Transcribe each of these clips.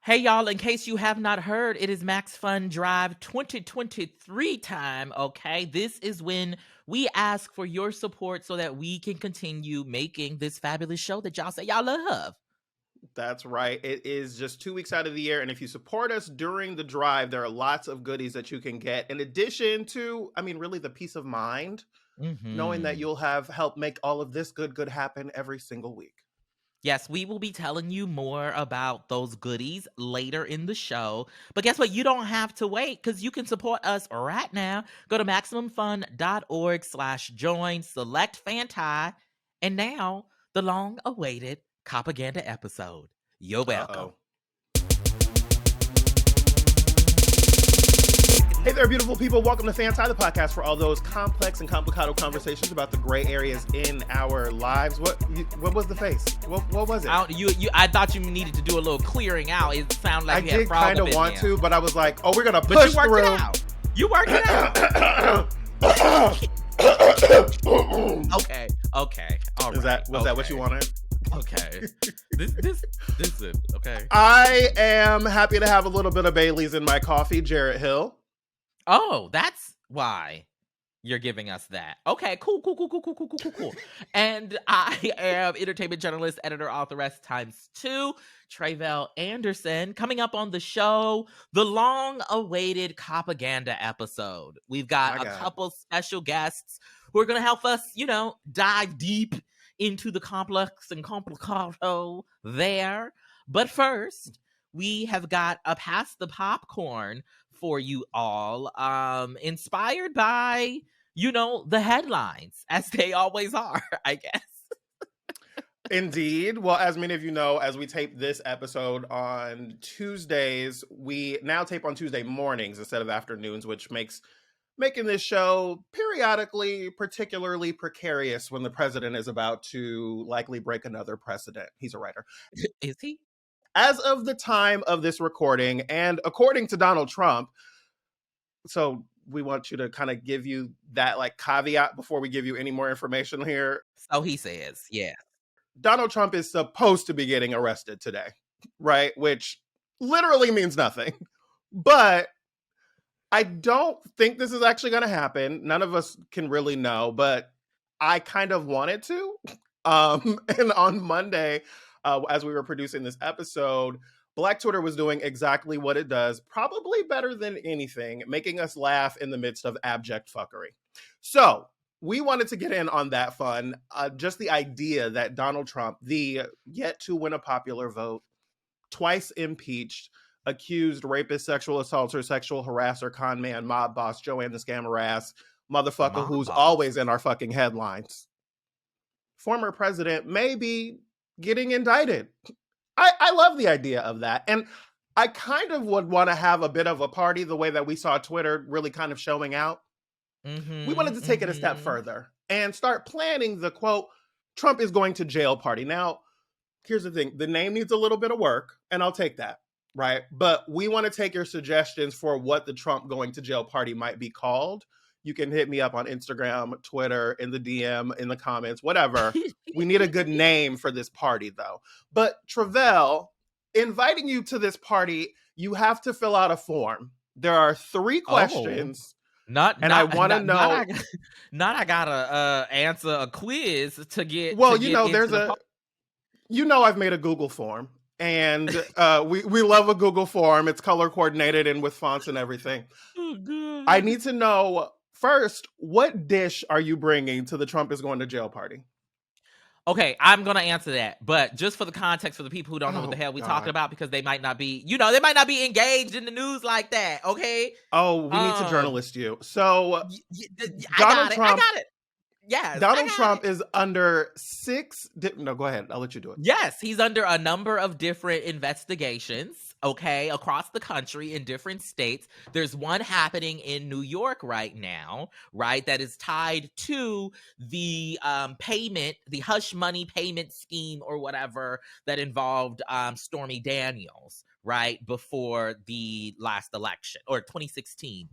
Hey, y'all, in case you have not heard, it is Max Fun Drive 2023 time, okay? This is when we ask for your support so that we can continue making this fabulous show that y'all say y'all love. That's right. It is just 2 weeks out of the year. And if you support us during the drive, there are lots of goodies that you can get. In addition to, really the peace of mind, knowing that you'll have helped make all of this good happen every single week. Yes, we will be telling you more about those goodies later in the show. But guess what? You don't have to wait because you can support us right now. Go to MaximumFun.org/join, select Fanti, and now the long-awaited Copaganda episode. You're welcome. Uh-oh. Hey there, beautiful people. Welcome to Fanti, the podcast for all those complex and complicado conversations about the gray areas in our lives. What was the face? What was it? I thought you needed to do a little clearing out. It sounded like I did kind of want to, but I was like, oh, we're going to push but you worked through. It out. You worked it out. Okay. All right. Was that what you wanted? Okay. This is okay. I am happy to have a little bit of Bailey's in my coffee, Jarrett Hill. Oh, that's why you're giving us that. Okay, cool. And I am entertainment journalist, editor, authoress ×2, Tre'vell Anderson. Coming up on the show, the long-awaited Copaganda episode. We've got a couple special guests who are going to help us, dive deep into the complex and complicado there. But first, we have got a Pass the Popcorn for you all, inspired by, the headlines, as they always are, I guess. Indeed. Well, as many of you know, as we tape this episode on Tuesdays, we now tape on Tuesday mornings instead of afternoons, which makes making this show periodically particularly precarious when the president is about to likely break another precedent. He's a writer. Is he? As of the time of this recording, and according to Donald Trump, so we want you to kind of give you that caveat before we give you any more information here. So he says, yeah. Donald Trump is supposed to be getting arrested today, right? Which literally means nothing. But I don't think this is actually going to happen. None of us can really know, but I kind of wanted to. And on Monday, as we were producing this episode, Black Twitter was doing exactly what it does, probably better than anything, making us laugh in the midst of abject fuckery. So we wanted to get in on that fun. Just the idea that Donald Trump, the yet to win a popular vote, twice impeached, accused rapist, sexual assaulter, sexual harasser, con man, mob boss, Joanne the Scammer ass, motherfucker who's always in our fucking headlines. Former president may be getting indicted. I love the idea of that. And I kind of would want to have a bit of a party the way that we saw Twitter really kind of showing out. We wanted to take it a step further and start planning the, quote, Trump is going to jail party. Now, here's the thing. The name needs a little bit of work, and I'll take that, right? But we want to take your suggestions for what the Trump going to jail party might be called. You can hit me up on Instagram, Twitter, in the DM, in the comments, whatever. We need a good name for this party, though. But Tre'vell, inviting you to this party, you have to fill out a form. There are 3 questions. I want to know. I gotta answer a quiz to get. Well, I've made a Google form, and we love a Google form. It's color coordinated and with fonts and everything. Oh, God. I need to know first, what dish are you bringing to the Trump is going to jail party? Okay, I'm going to answer that. But just for the context for the people who don't know what the hell we're talking about, because they might not be, they might not be engaged in the news like that, okay? Oh, we need to journalist you. So, I got it. Yes. Donald Trump is under 6. No, go ahead. I'll let you do it. Yes, he's under a number of different investigations, okay, across the country in different states. There's one happening in New York right now, right, that is tied to the payment, the hush money payment scheme or whatever that involved Stormy Daniels, right, before the last election, or 2016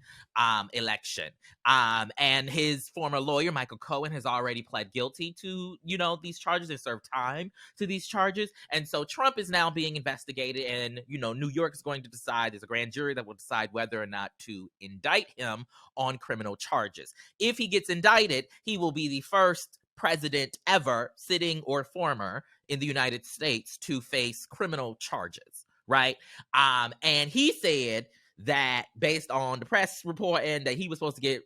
election. And his former lawyer, Michael Cohen, has already pled guilty to, these charges and served time to these charges. And so Trump is now being investigated, and, New York is going to decide, there's a grand jury that will decide whether or not to indict him on criminal charges. If he gets indicted, he will be the first president ever, sitting or former, in the United States to face criminal charges, right? And he said that, based on the press report, and that he was supposed to get,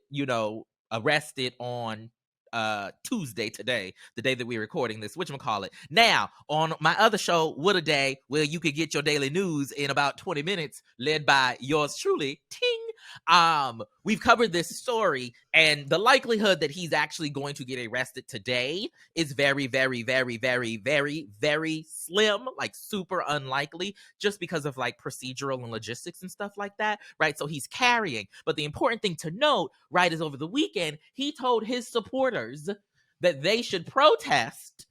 arrested on Tuesday, today, the day that we're recording this, whatchamacallit. Now, on my other show, What a Day, where you could get your daily news in about 20 minutes, led by yours truly, Ting. We've covered this story, and the likelihood that he's actually going to get arrested today is very, very, very, very, very, very slim, like super unlikely, just because of like procedural and logistics and stuff like that, right? So he's carrying. But the important thing to note, right, is over the weekend, he told his supporters that they should protest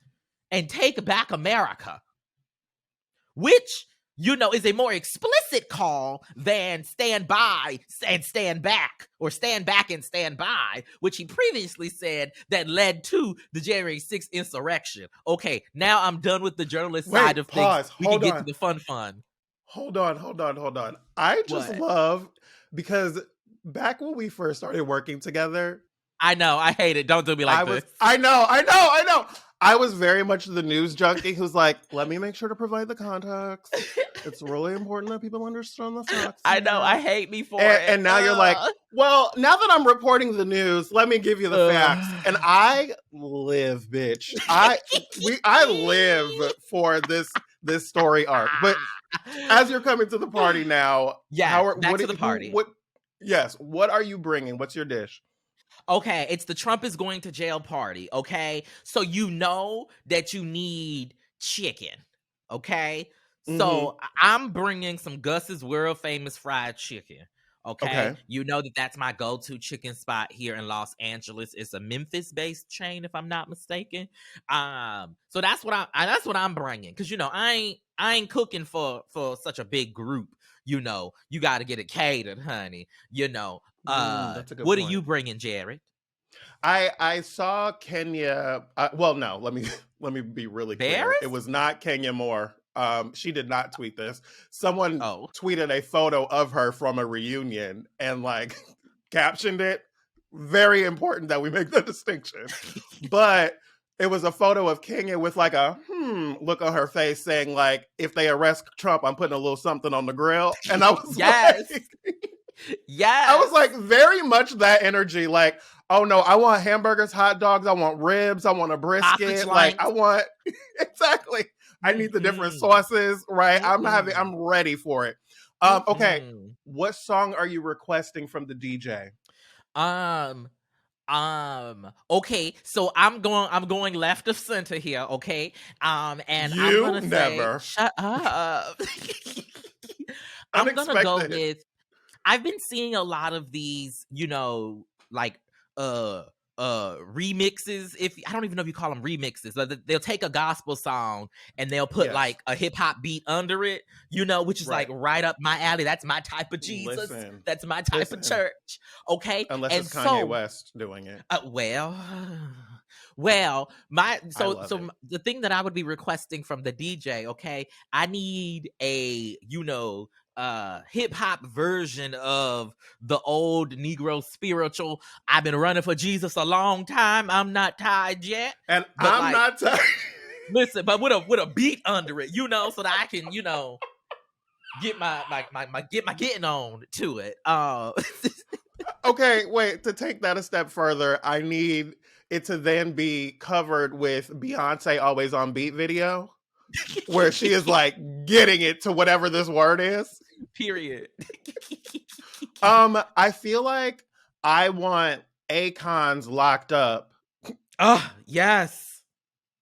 and take back America, which, is a more explicit call than stand by and stand back, or stand back and stand by, which he previously said that led to the January 6th insurrection. Okay, now I'm done with the journalist side of things. We can get to the fun. Hold on. I just love, because back when we first started working together, I know, I hate it. Don't do me like this. I know. I was very much the news junkie who's like, let me make sure to provide the context. It's really important that people understand the facts. I know, I hate me for it. And now you're like, well, now that I'm reporting the news, let me give you the facts. And I live, bitch. I live for this story arc. But as you're coming to the party now, back to the party. What are you bringing? What's your dish? Okay, it's the Trump is going to jail party, okay? So you know that you need chicken, okay? So I'm bringing some Gus's world famous fried chicken, okay? You know that's my go-to chicken spot here in Los Angeles. It's a Memphis-based chain, if I'm not mistaken. So that's what I'm bringing, because I ain't cooking for such a big group. You got to get it catered, honey. That's a good what point. are you bringing, Jared? I saw Kenya. Well, no, let me be really clear. It was not Kenya Moore. She did not tweet this. Someone tweeted a photo of her from a reunion and like captioned it. Very important that we make the distinction. But it was a photo of Kenya with like a look on her face, saying like, if they arrest Trump, I'm putting a little something on the grill. And I was I was like, very much that energy. Like, oh no, I want hamburgers, hot dogs, I want ribs, I want a brisket. Like, I want exactly. I need the different sauces, right? I'm ready for it. Okay. What song are you requesting from the DJ? Okay, so I'm going left of center here, okay? And you I'm gonna never say, shut up. I'm gonna go with, I've been seeing a lot of these, like remixes. If I don't even know if you call them remixes, but they'll take a gospel song and they'll put like a hip hop beat under it, which is like right up my alley. That's my type of Jesus. That's my type of church. Okay, unless it's Kanye West doing it. Well, the thing that I would be requesting from the DJ, okay, I need a hip hop version of the old Negro spiritual. I've been running for Jesus a long time. I'm not tied yet, and I'm not tied. Listen, but with a beat under it, so that I can get my getting on to it. Okay, wait, to take that a step further, I need it to then be covered with Beyonce Always on Beat video, where she is like getting it to whatever this word is. Period. I feel like I want Akon's Locked Up. Yes.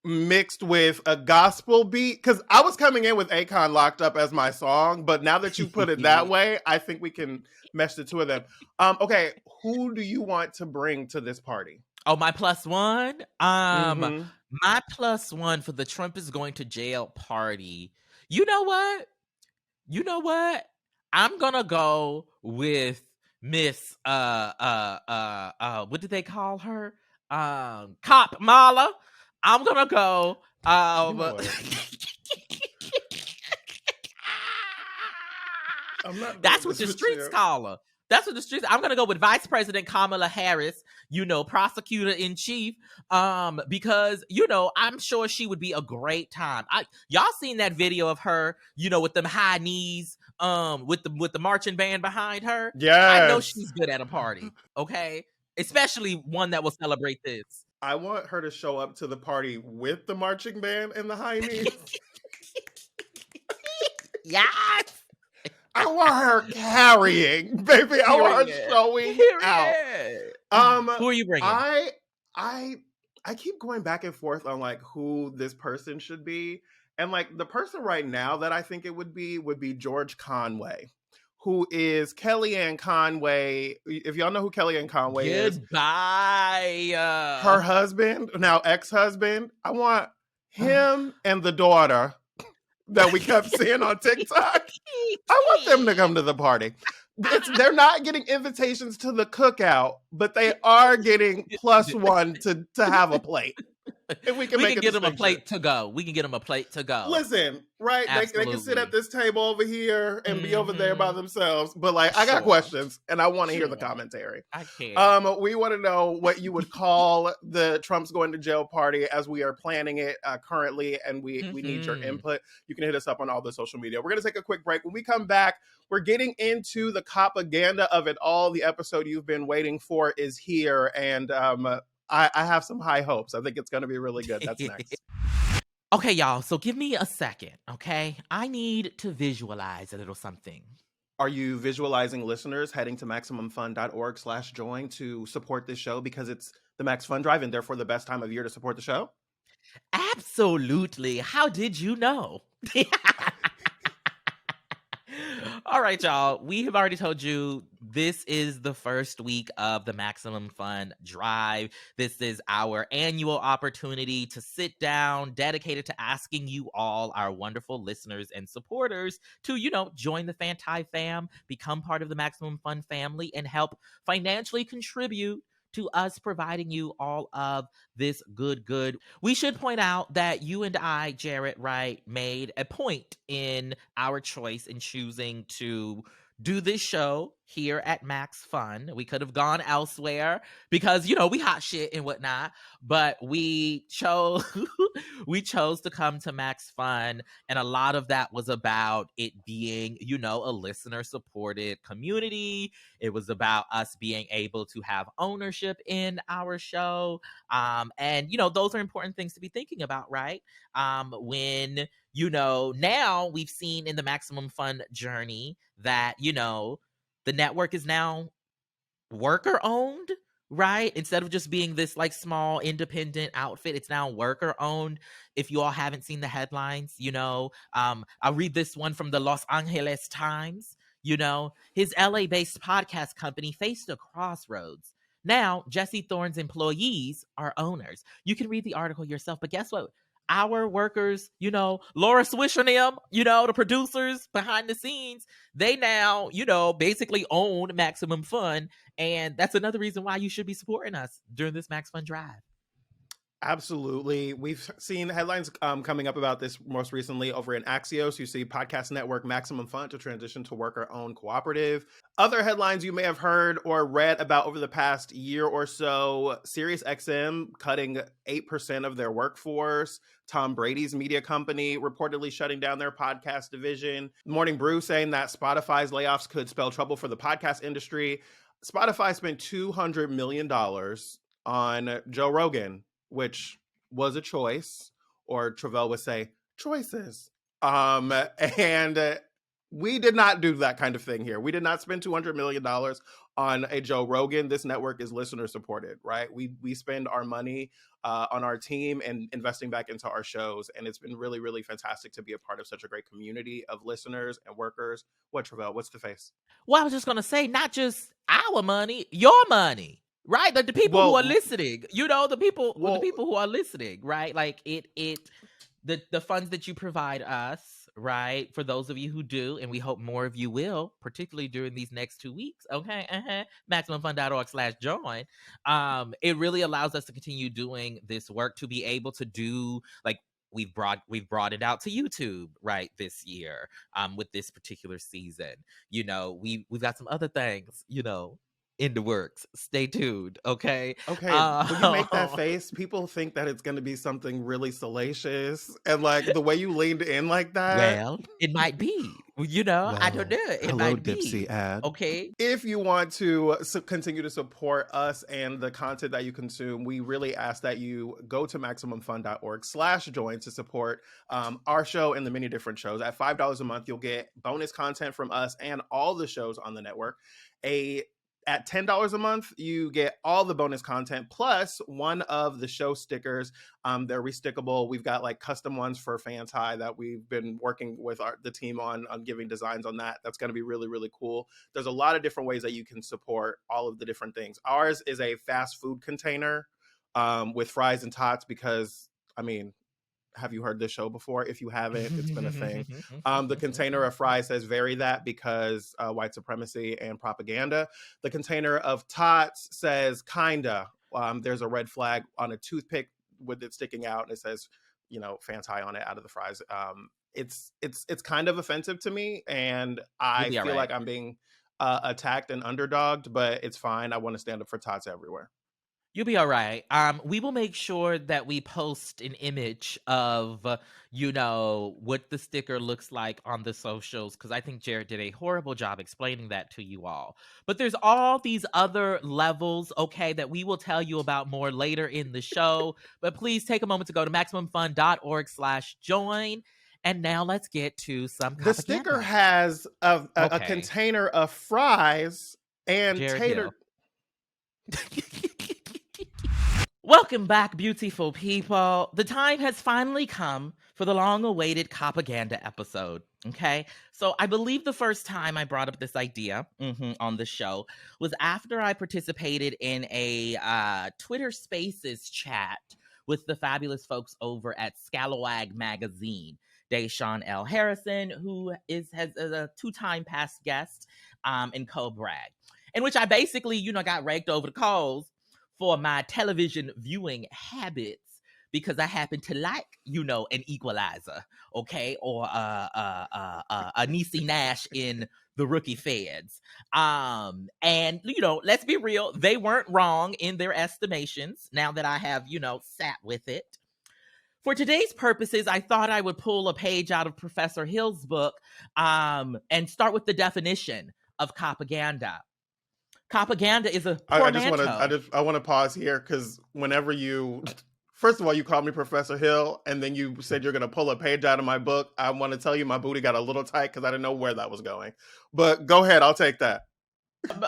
Mixed with a gospel beat, because I was coming in with Akon Locked Up as my song, but now that you put it that way, I think we can mesh the two of them. Okay, who do you want to bring to this party? Oh, my plus one? My plus one for the Trump is going to jail party. You know what? You know what? I'm gonna go with Miss what did they call her? Cop Mala. I'm gonna go You know what? I'm not doing That's what this the with streets you. call her. That's what the streets. I'm gonna go with Vice President Kamala Harris, prosecutor in chief. Because I'm sure she would be a great time. Y'all seen that video of her, with them high knees, with the marching band behind her. I know Yes. she's good at a party. Okay, especially one that will celebrate this. I want her to show up to the party with the marching band and the high knees. Yes. I want her carrying, baby. I want her showing out. Who are you bringing? I keep going back and forth on like who this person should be. And like the person right now that I think it would be George Conway, who is Kellyanne Conway. If y'all know who Kellyanne Conway is. Goodbye. Her husband, now ex-husband. I want him and the daughter that we kept seeing on TikTok. I want them to come to the party. They're not getting invitations to the cookout, but they are getting +1 to have a plate. If we can get them a plate to go. We can get them a plate to go. Listen, right? They can sit at this table over here and be over there by themselves. But like, I got questions and I want to hear the commentary. I can't. We want to know what you would call the Trump's going to jail party as we are planning it currently, and we need your input. You can hit us up on all the social media. We're going to take a quick break. When we come back, we're getting into the Copaganda of it all. The episode you've been waiting for is here, and I have some high hopes. I think it's going to be really good. That's next. Okay, y'all. So give me a second, okay? I need to visualize a little something. Are you visualizing listeners heading to MaximumFun.org/join to support this show because it's the Max Fun Drive and therefore the best time of year to support the show? Absolutely. How did you know? All right, y'all. We have already told you this is the first week of the Maximum Fun Drive. This is our annual opportunity to sit down, dedicated to asking you all, our wonderful listeners and supporters, to, join the Fanti fam, become part of the Maximum Fun family, and help financially contribute to us providing you all of this good. We should point out that you and I, Jarrett, right, made a point in our choice in choosing to do this show here at Max Fun. We could have gone elsewhere because, we hot shit and whatnot, but we chose to come to Max Fun, and a lot of that was about it being, a listener-supported community. It was about us being able to have ownership in our show, and, those are important things to be thinking about, right? When now we've seen in the Maximum Fun journey that, the network is now worker owned, right? Instead of just being this like small independent outfit, it's now worker owned. If you all haven't seen the headlines, I'll read this one from the Los Angeles Times. His LA-based podcast company faced a crossroads. Now, Jesse Thorne's employees are owners. You can read the article yourself, but guess what? Our workers, Laura Swish and them, the producers behind the scenes, they now, basically own Maximum Fun. And that's another reason why you should be supporting us during this Max Fun Drive. Absolutely. We've seen headlines coming up about this most recently over in Axios. You see podcast network Maximum Fun to transition to worker-owned cooperative. Other headlines you may have heard or read about over the past year or so: SiriusXM cutting 8% of their workforce. Tom Brady's media company reportedly shutting down their podcast division. Morning Brew saying that Spotify's layoffs could spell trouble for the podcast industry. Spotify spent $200 million on Joe Rogan, which was a choice, or Tre'vell would say, choices. And we did not do that kind of thing here. We did not spend $200 million on a Joe Rogan. This network is listener supported, right? We spend our money on our team and investing back into our shows. And it's been really, really fantastic to be a part of such a great community of listeners and workers. What, Tre'vell? What's the face? Well, I was just going to say, not just our money, your money. Right, like the people who are listening, the people who are listening, right? Like the funds that you provide us, right? For those of you who do, and we hope more of you will, particularly during these next 2 weeks. Okay. MaximumFun.org/join. It really allows us to continue doing this work, to be able to do like we've brought it out to YouTube right this year with this particular season. We've got some other things, in the works. Stay tuned, okay? Okay, when you make that Uh, face, people think that it's going to be something really salacious. And like the way you leaned in like that. well, it might be. I don't Well, know. It hello, might Dipsy be. ad. Okay. If you want to continue to support us and the content that you consume, we really ask that you go to MaximumFun.org/join to support our show and the many different shows. At $5 a month, you'll get bonus content from us and all the shows on the network. At $10 a month, you get all the bonus content plus one of the show stickers. They're restickable. We've got like custom ones for Fanti that we've been working with the team on giving designs on that. That's going to be really, really cool. There's a lot of different ways that you can support all of the different things. Ours is a fast food container with fries and tots because, I mean, have you heard this show before? If you haven't, it's been a thing. The container of fries says "vary that" because white supremacy and propaganda. The container of tots says "kinda." There's a red flag on a toothpick with it sticking out, and it says, "Fanti" on it out of the fries. It's kind of offensive to me, and You'll I be all feel right. like I'm being attacked and underdogged, but it's fine. I want to stand up for tots everywhere. You'll be all right. We will make sure that we post an image of, what the sticker looks like on the socials, because I think Jared did a horrible job explaining that to you all. But there's all these other levels, okay, that we will tell you about more later in the show. But please take a moment to go to MaximumFun.org/join. And now let's get to some The sticker propaganda. has a Okay, container of fries and Jared tater. Hill. Welcome back, beautiful people. The time has finally come for the long awaited Copaganda episode. Okay. So I believe the first time I brought up this idea on the show was after I participated in a Twitter Spaces chat with the fabulous folks over at Scalawag Magazine. Deshaun L. Harrison, who is a two-time past guest in Co-Brag, in which I basically, got raked over the coals for my television viewing habits because I happen to like, an Equalizer, okay, or a Niecy Nash in the Rookie Feds. And let's be real, they weren't wrong in their estimations. Now that I have, sat with it. For today's purposes, I thought I would pull a page out of Professor Hill's book and start with the definition of propaganda. Propaganda is a portmanteau. I want to pause here because whenever you, first of all, you called me Professor Hill, and then you said you're going to pull a page out of my book. I want to tell you my booty got a little tight because I didn't know where that was going. But go ahead, I'll take that.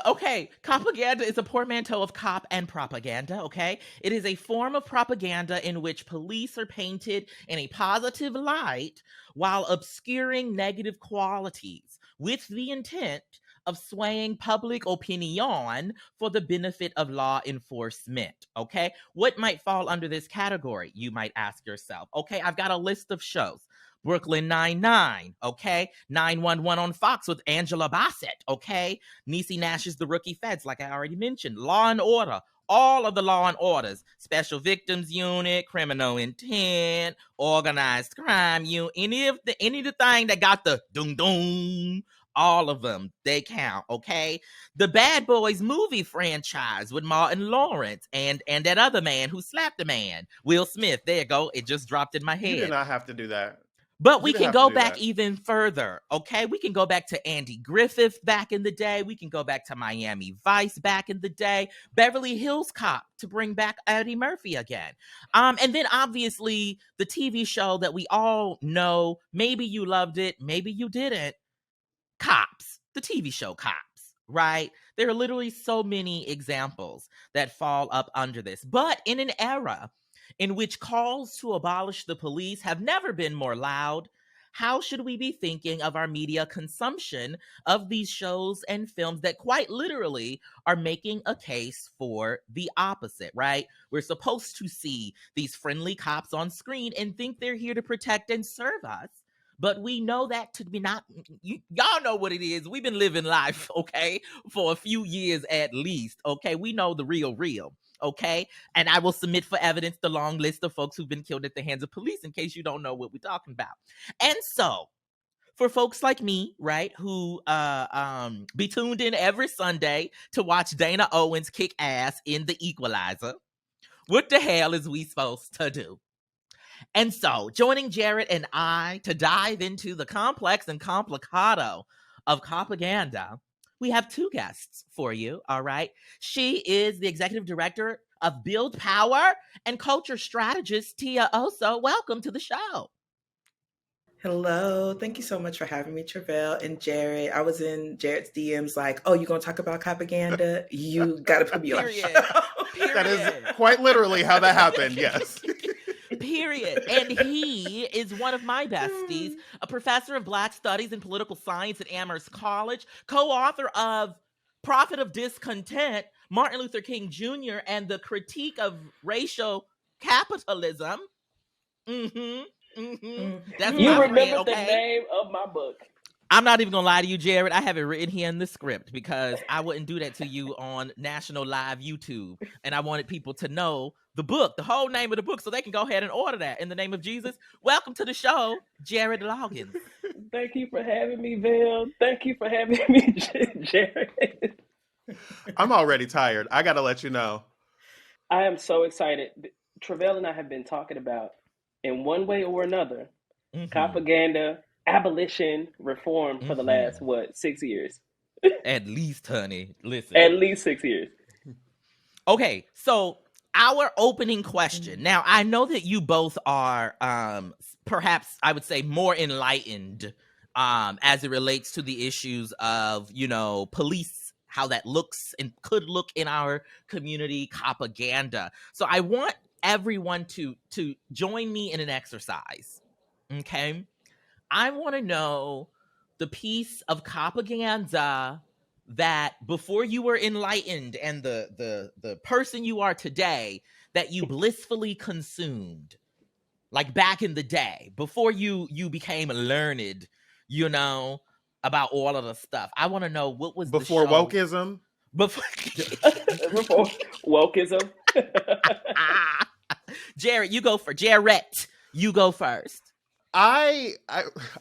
Okay, propaganda is a portmanteau of cop and propaganda, okay? It is a form of propaganda in which police are painted in a positive light while obscuring negative qualities with the intent of swaying public opinion for the benefit of law enforcement, okay? What might fall under this category, you might ask yourself. Okay, I've got a list of shows. Brooklyn Nine-Nine, okay? 911 on Fox with Angela Bassett, okay? Niecy Nash's The Rookie Feds, like I already mentioned. Law and Order, all of the Law and Orders. Special Victims Unit, Criminal Intent, Organized Crime Unit, any of the thing that got the doom, all of them, they count, okay? The Bad Boys movie franchise with Martin Lawrence and that other man who slapped a man, Will Smith. There you go. It just dropped in my You did head. not have to do that. But You we didn't can have to go do back that. even further, okay? We can go back to Andy Griffith back in the day. We can go back to Miami Vice back in the day. Beverly Hills Cop to bring back Eddie Murphy again. And then obviously the TV show that we all know, maybe you loved it, maybe you didn't, Cops, the TV show Cops, right? There are literally so many examples that fall up under this. But in an era in which calls to abolish the police have never been more loud, how should we be thinking of our media consumption of these shows and films that quite literally are making a case for the opposite, right? We're supposed to see these friendly cops on screen and think they're here to protect and serve us. but we know that to be not, y'all know what it is. We've been living life, okay, for a few years at least, okay? We know the real, okay? And I will submit for evidence the long list of folks who've been killed at the hands of police in case you don't know what we're talking about. And so, for folks like me, right, who be tuned in every Sunday to watch Dana Owens kick ass in The Equalizer, what the hell is we supposed to do? And so, joining Jared and I to dive into the complex and complicado of Copaganda, we have two guests for you, all right? She is the executive director of Build Power and culture strategist Tia Oso. Welcome to the show. Hello. Thank you so much for having me, Tre'vell and Jared. I was in Jared's DMs like, oh, you going to talk about Copaganda? You got to put me on. Period. That is quite literally how that happened, yes. Period. And he is one of my besties, a professor of Black Studies and Political Science at Amherst College, co-author of Prophet of Discontent, Martin Luther King Jr., and the Critique of Racial Capitalism. That's You my remember friend, the okay? name of my book. I'm not even gonna lie to you, Jared. I have it written here in the script because I wouldn't do that to you on national live YouTube. And I wanted people to know the book, the whole name of the book, so they can go ahead and order that in the name of Jesus. Welcome to the show, Jared Loggins. Thank you for having me, Val. Thank you for having me, Jared. I'm already tired. I got to let you know. I am so excited. Tre'vell and I have been talking about, in one way or another, Copaganda, abolition, reform for the last, 6 years? At least, honey. Listen. At least 6 years. Okay, so our opening question. Now, I know that you both are perhaps, I would say, more enlightened as it relates to the issues of, police, how that looks and could look in our community, Copaganda. So I want everyone to join me in an exercise, okay? I want to know the piece of Copaganda that before you were enlightened and the person you are today that you blissfully consumed, like back in the day, before you became learned, about all of the stuff. I want to know what was before the show. wokeism. Before wokeism. Jared, you go first. Jarrett, you go first. I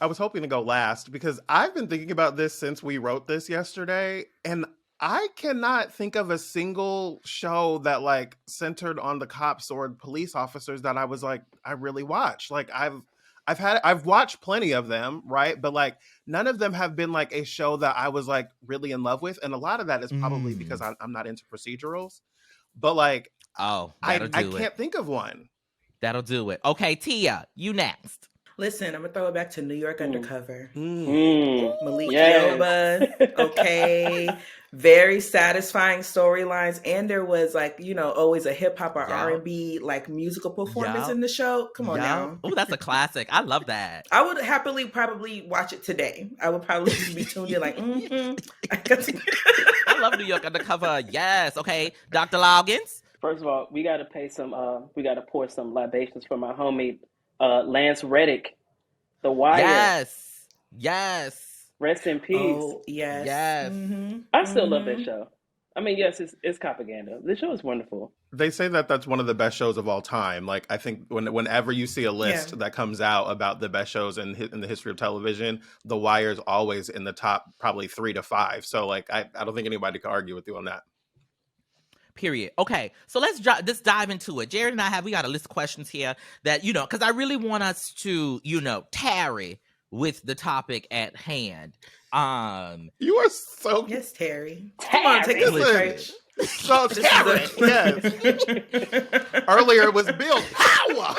was hoping to go last because I've been thinking about this since we wrote this yesterday, and I cannot think of a single show that like centered on the cops or police officers that I was like, I really watched. Like I've watched plenty of them, right? But like none of them have been like a show that I was like really in love with, and a lot of that is probably because I'm not into procedurals. But like, I can't think of one. That'll do it. Okay, Tia, you next. Listen, I'm going to throw it back to New York Undercover. Malik Yes. Yoba, okay. Very satisfying storylines. And there was like, always a hip hop or R&B like musical performance in the show. Come on now. Oh, that's a classic. I love that. I would happily probably watch it today. I would probably just be tuned in like, I love New York Undercover. Yes. Okay. Dr. Loggins. First of all, we got to pour some libations for my homie, Lance Reddick, The Wire. Yes. Rest in peace. Oh, yes. I still love that show. I mean, yes, it's Copaganda. The show is wonderful. They say that that's one of the best shows of all time. Like, I think whenever you see a list that comes out about the best shows in the history of television, The Wire is always in the top probably 3 to 5. So, like, I don't think anybody could argue with you on that. Period. Okay, so let's dive into it. Jared and we got a list of questions here that, because I really want us to, tarry with the topic at hand. You are so... Yes, Terry. Come on, take a listen. So Terry, yes. Earlier it was Build Power.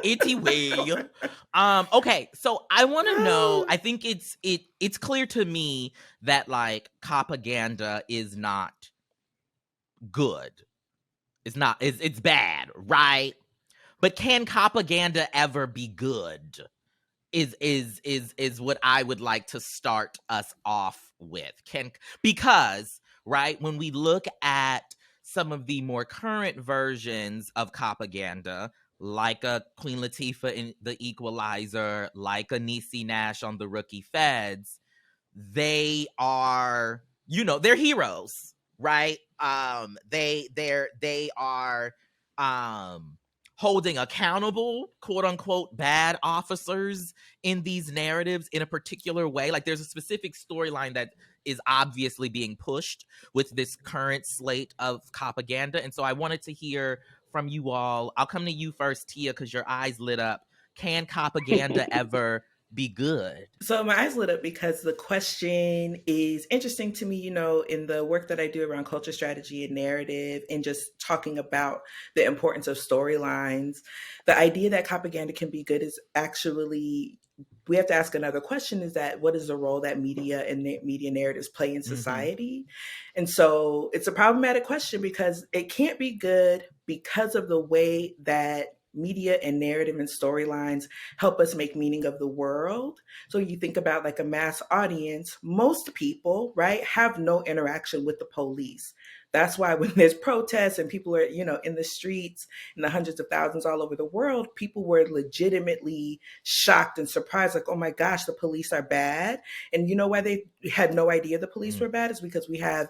Itty way. Okay, so I want to know. I think it's clear to me that like Copaganda is not good. It's bad, right? But can Copaganda ever be good? Is what I would like to start us off with. Because right when we look at some of the more current versions of Copaganda, like a Queen Latifah in The Equalizer, like a Niecy Nash on The Rookie Feds, they are, they're heroes, right? They are holding accountable, quote unquote, bad officers in these narratives in a particular way. Like, there's a specific storyline that is obviously being pushed with this current slate of Copaganda. And so I wanted to hear from you all. I'll come to you first, Tia, because your eyes lit up. Can Copaganda ever be good? So my eyes lit up because the question is interesting to me, in the work that I do around culture strategy and narrative and just talking about the importance of storylines. The idea that Copaganda can be good is actually, we have to ask another question, is that what is the role that media and media narratives play in society? And so it's a problematic question because it can't be good because of the way that media and narrative and storylines help us make meaning of the world. So you think about like a mass audience, most people, right, have no interaction with the police. That's why when there's protests and people are, in the streets in the hundreds of thousands all over the world, people were legitimately shocked and surprised, like, oh my gosh, the police are bad. And you know why they had no idea the police were bad? Is because we have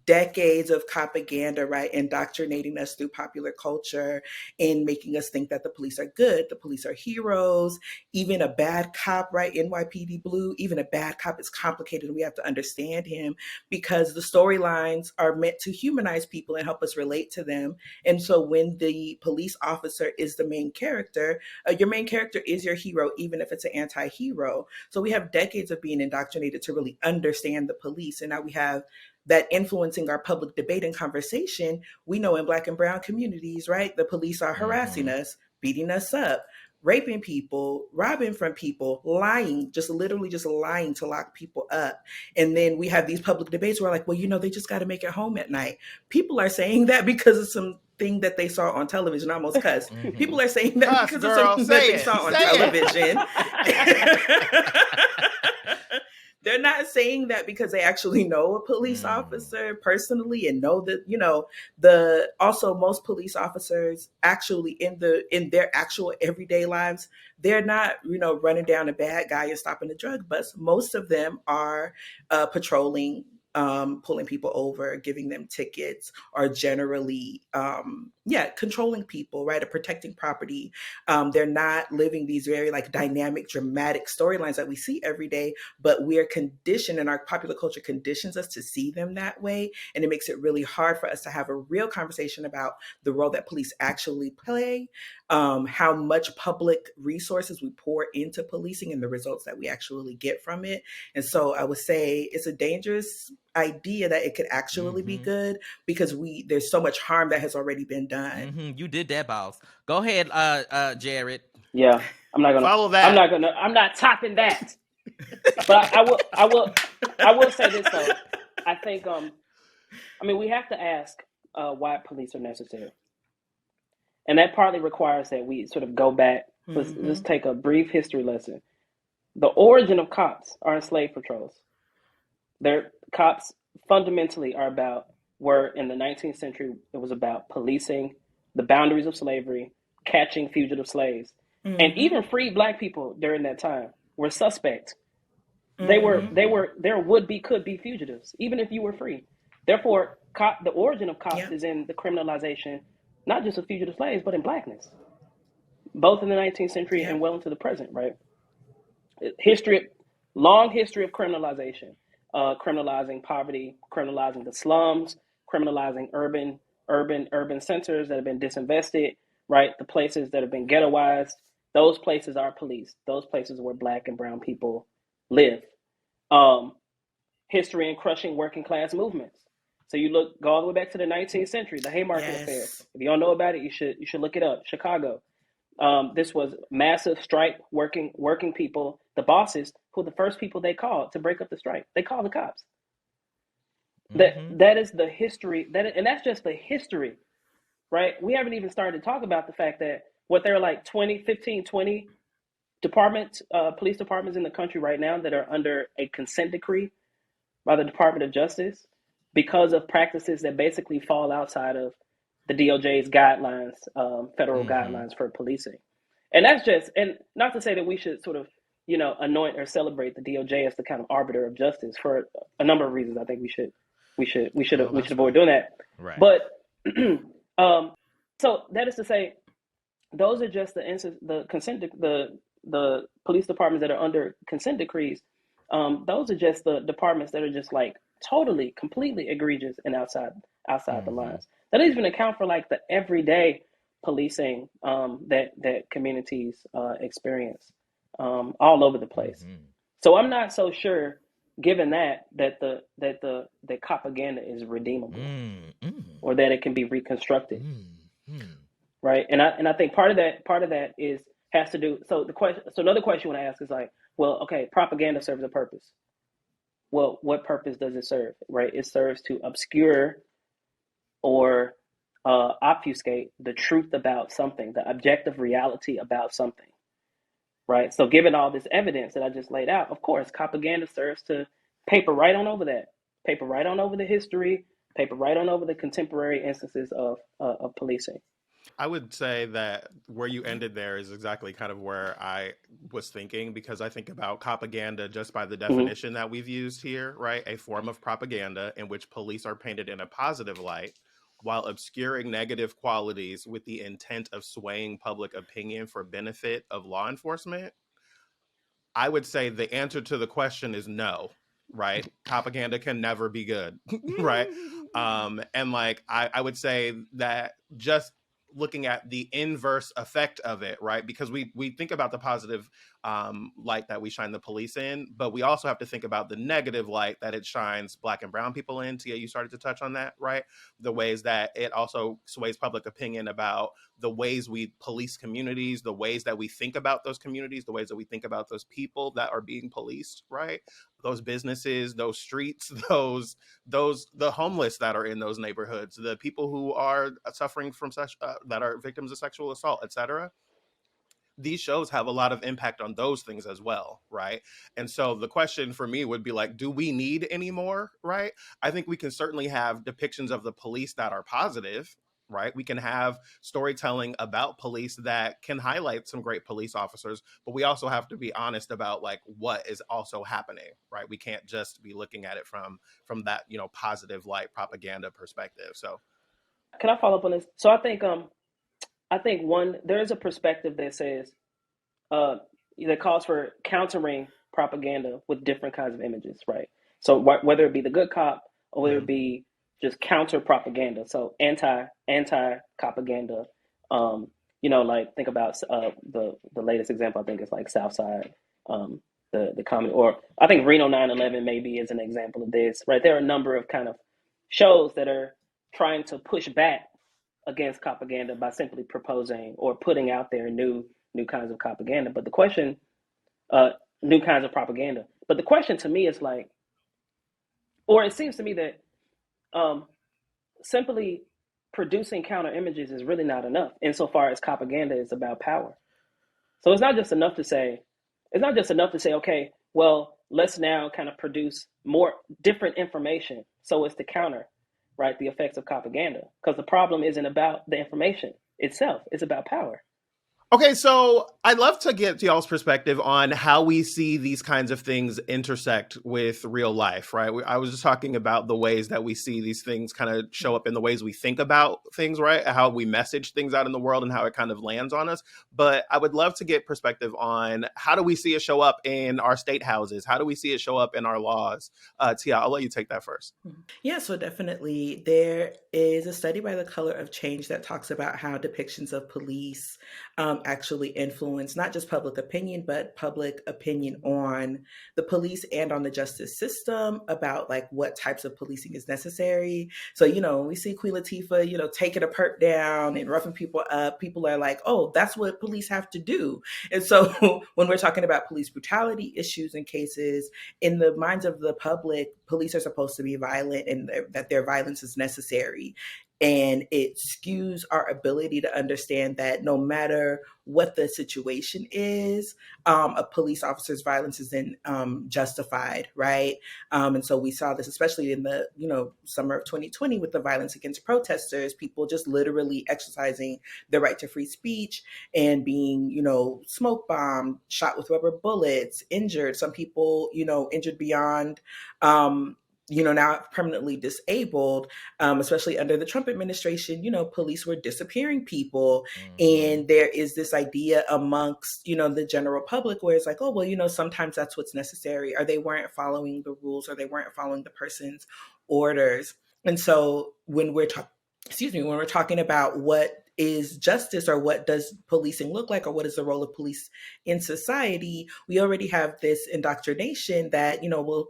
decades of propaganda, right, indoctrinating us through popular culture and making us think that the police are good, the police are heroes. Even a bad cop, right, NYPD Blue, even a bad cop is complicated and we have to understand him because the storylines are meant to humanize people and help us relate to them. And so when the police officer is the main character, your main character is your hero, even if it's an anti-hero. So we have decades of being indoctrinated to really understand the police. And now we have that influencing our public debate and conversation. We know in Black and brown communities, right, the police are harassing us, beating us up, raping people, robbing from people, lying, just literally just lying to lock people up. And then we have these public debates where like, well, they just got to make it home at night. People are saying that because of something that they saw on television. I almost cussed. People are saying that because of something that they saw on television. They're not saying that because they actually know a police officer personally and know that, also most police officers actually in their actual everyday lives, they're not, running down a bad guy and stopping a drug bust. Most of them are patrolling, pulling people over, giving them tickets, or generally, controlling people, right, or protecting property. They're not living these very like dynamic, dramatic storylines that we see every day, but we are conditioned, and our popular culture conditions us to see them that way. And it makes it really hard for us to have a real conversation about the role that police actually play, how much public resources we pour into policing and the results that we actually get from it. And so I would say it's a dangerous idea that it could actually be good because there's so much harm that has already been done. You did that, boss. Go ahead, Jared. Yeah, I'm not gonna follow that. I'm not topping that. But I will say this though. I think we have to ask why police are necessary. And that partly requires that we sort of go back. Let's take a brief history lesson. The origin of cops are in slave patrols. Cops fundamentally were in the 19th century, it was about policing the boundaries of slavery, catching fugitive slaves. And even freed Black people during that time were suspect. They could be fugitives, even if you were free. Therefore, the origin of cops is in the criminalization, not just of fugitive slaves, but in Blackness, both in the 19th century and well into the present, right? Long history of criminalization, criminalizing poverty, criminalizing the slums, criminalizing urban centers that have been disinvested, right? The places that have been ghettoized, those places are policed. Those places where Black and brown people live. History in crushing working class movements. So go all the way back to the 19th century, the Haymarket Affair. If you don't know about it, you should look it up. Chicago. This was massive strike, working people, the bosses, who were the first people they called to break up the strike. They called the cops. That is the history, and that's just the history, right? We haven't even started to talk about the fact that there are like 20 departments, police departments in the country right now that are under a consent decree by the Department of Justice because of practices that basically fall outside of the DOJ's guidelines, federal guidelines for policing. And that's just, and not to say that we should sort of, anoint or celebrate the DOJ as the kind of arbiter of justice. For a number of reasons. I think we should avoid doing that. Right. But so that is to say, those are just the police departments that are under consent decrees. Those are just the departments that are just like totally, completely egregious and outside the lines. That doesn't even account for like the everyday policing that communities experience all over the place. So I'm not so sure, given that Copaganda is redeemable or that it can be reconstructed, right? And I think part of that has to do. So another question you want to ask is like, well, okay, propaganda serves a purpose. Well, what purpose does it serve? Right? It serves to obscure or obfuscate the truth about something, the objective reality about something. Right? So given all this evidence that I just laid out, of course, propaganda serves to paper right on over that, paper right on over the history, paper right on over the contemporary instances of policing. I would say that where you ended there is exactly kind of where I was thinking, because I think about propaganda just by the definition that we've used here, right? A form of propaganda in which police are painted in a positive light while obscuring negative qualities with the intent of swaying public opinion for benefit of law enforcement. I would say the answer to the question is no, right? Propaganda can never be good, right? And like, I would say that just looking at the inverse effect of it, right? Because we think about the positive light that we shine the police in, but we also have to think about the negative light that it shines Black and brown people in. Tia, you started to touch on that, right? The ways that it also sways public opinion about the ways we police communities, the ways that we think about those communities, the ways that we think about those people that are being policed, right? Those businesses, those streets, the homeless that are in those neighborhoods, the people who are suffering from such that are victims of sexual assault, etc. These shows have a lot of impact on those things as well, right? And so the question for me would be like, do we need any more, right? I think we can certainly have depictions of the police that are positive, right? We can have storytelling about police that can highlight some great police officers, but we also have to be honest about like what is also happening, right? We can't just be looking at it from that, positive light propaganda perspective. So can I follow up on this? So I think there is a perspective that says that calls for countering propaganda with different kinds of images, right? So whether it be the good cop or whether it be just counter propaganda, so anti propaganda. Like think about the latest example. I think is like Southside, the comedy, or I think Reno 9/11 maybe is an example of this, right? There are a number of kind of shows that are trying to push back against propaganda by simply proposing or putting out there new kinds of propaganda. But the question, new kinds of propaganda. But the question to me is like, or it seems to me that simply producing counter images is really not enough insofar as propaganda is about power. So it's not just enough to say, okay, well, let's now kind of produce more different information so as to counter, right, the effects of propaganda. Because the problem isn't about the information itself, it's about power. Okay, so I'd love to get y'all's perspective on how we see these kinds of things intersect with real life, right? I was just talking about the ways that we see these things kind of show up in the ways we think about things, right? How we message things out in the world and how it kind of lands on us. But I would love to get perspective on how do we see it show up in our state houses? How do we see it show up in our laws? Tia, I'll let you take that first. Yeah, so definitely there is a study by The Color of Change that talks about how depictions of police actually influence not just public opinion, but public opinion on the police and on the justice system about like what types of policing is necessary. So, we see Queen Latifah, taking a perp down and roughing people up. People are like, oh, that's what police have to do. And so when we're talking about police brutality issues and cases, in the minds of the public, police are supposed to be violent and that their violence is necessary. And it skews our ability to understand that no matter what the situation is, a police officer's violence is then justified, right? And so we saw this especially in the summer of 2020 with the violence against protesters, people just literally exercising their right to free speech and being smoke bombed, shot with rubber bullets, injured. Some people injured beyond now permanently disabled, especially under the Trump administration. Police were disappearing people. And there is this idea amongst, the general public where it's like, oh, well, sometimes that's what's necessary, or they weren't following the rules, or they weren't following the person's orders. And so when we're talking about what is justice, or what does policing look like, or what is the role of police in society, we already have this indoctrination that,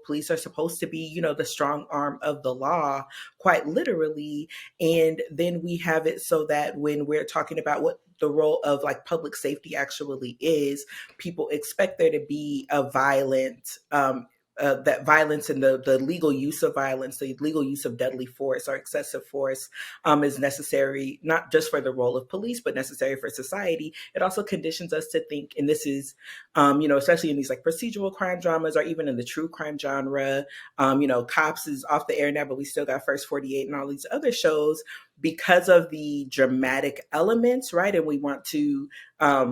police are supposed to be, the strong arm of the law, quite literally. And then we have it so that when we're talking about what the role of like public safety actually is, people expect there to be a violent, that violence and the legal use of violence, the legal use of deadly force or excessive force is necessary, not just for the role of police, but necessary for society. It also conditions us to think, and this is, especially in these like procedural crime dramas, or even in the true crime genre, Cops is off the air now, but we still got First 48 and all these other shows, because of the dramatic elements, right? And we want to,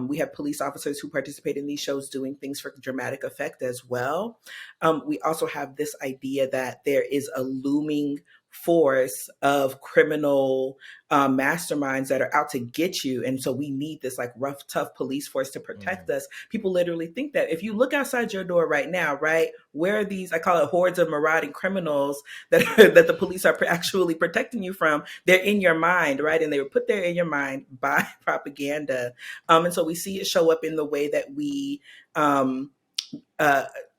we have police officers who participate in these shows doing things for dramatic effect as well. We also have this idea that there is a looming force of criminal masterminds that are out to get you. And so we need this like rough, tough police force to protect us. People literally think that if you look outside your door right now, right, where are these, I call it hordes of marauding criminals that the police are actually protecting you from? They're in your mind, right? And they were put there in your mind by propaganda. And so we see it show up in the way that we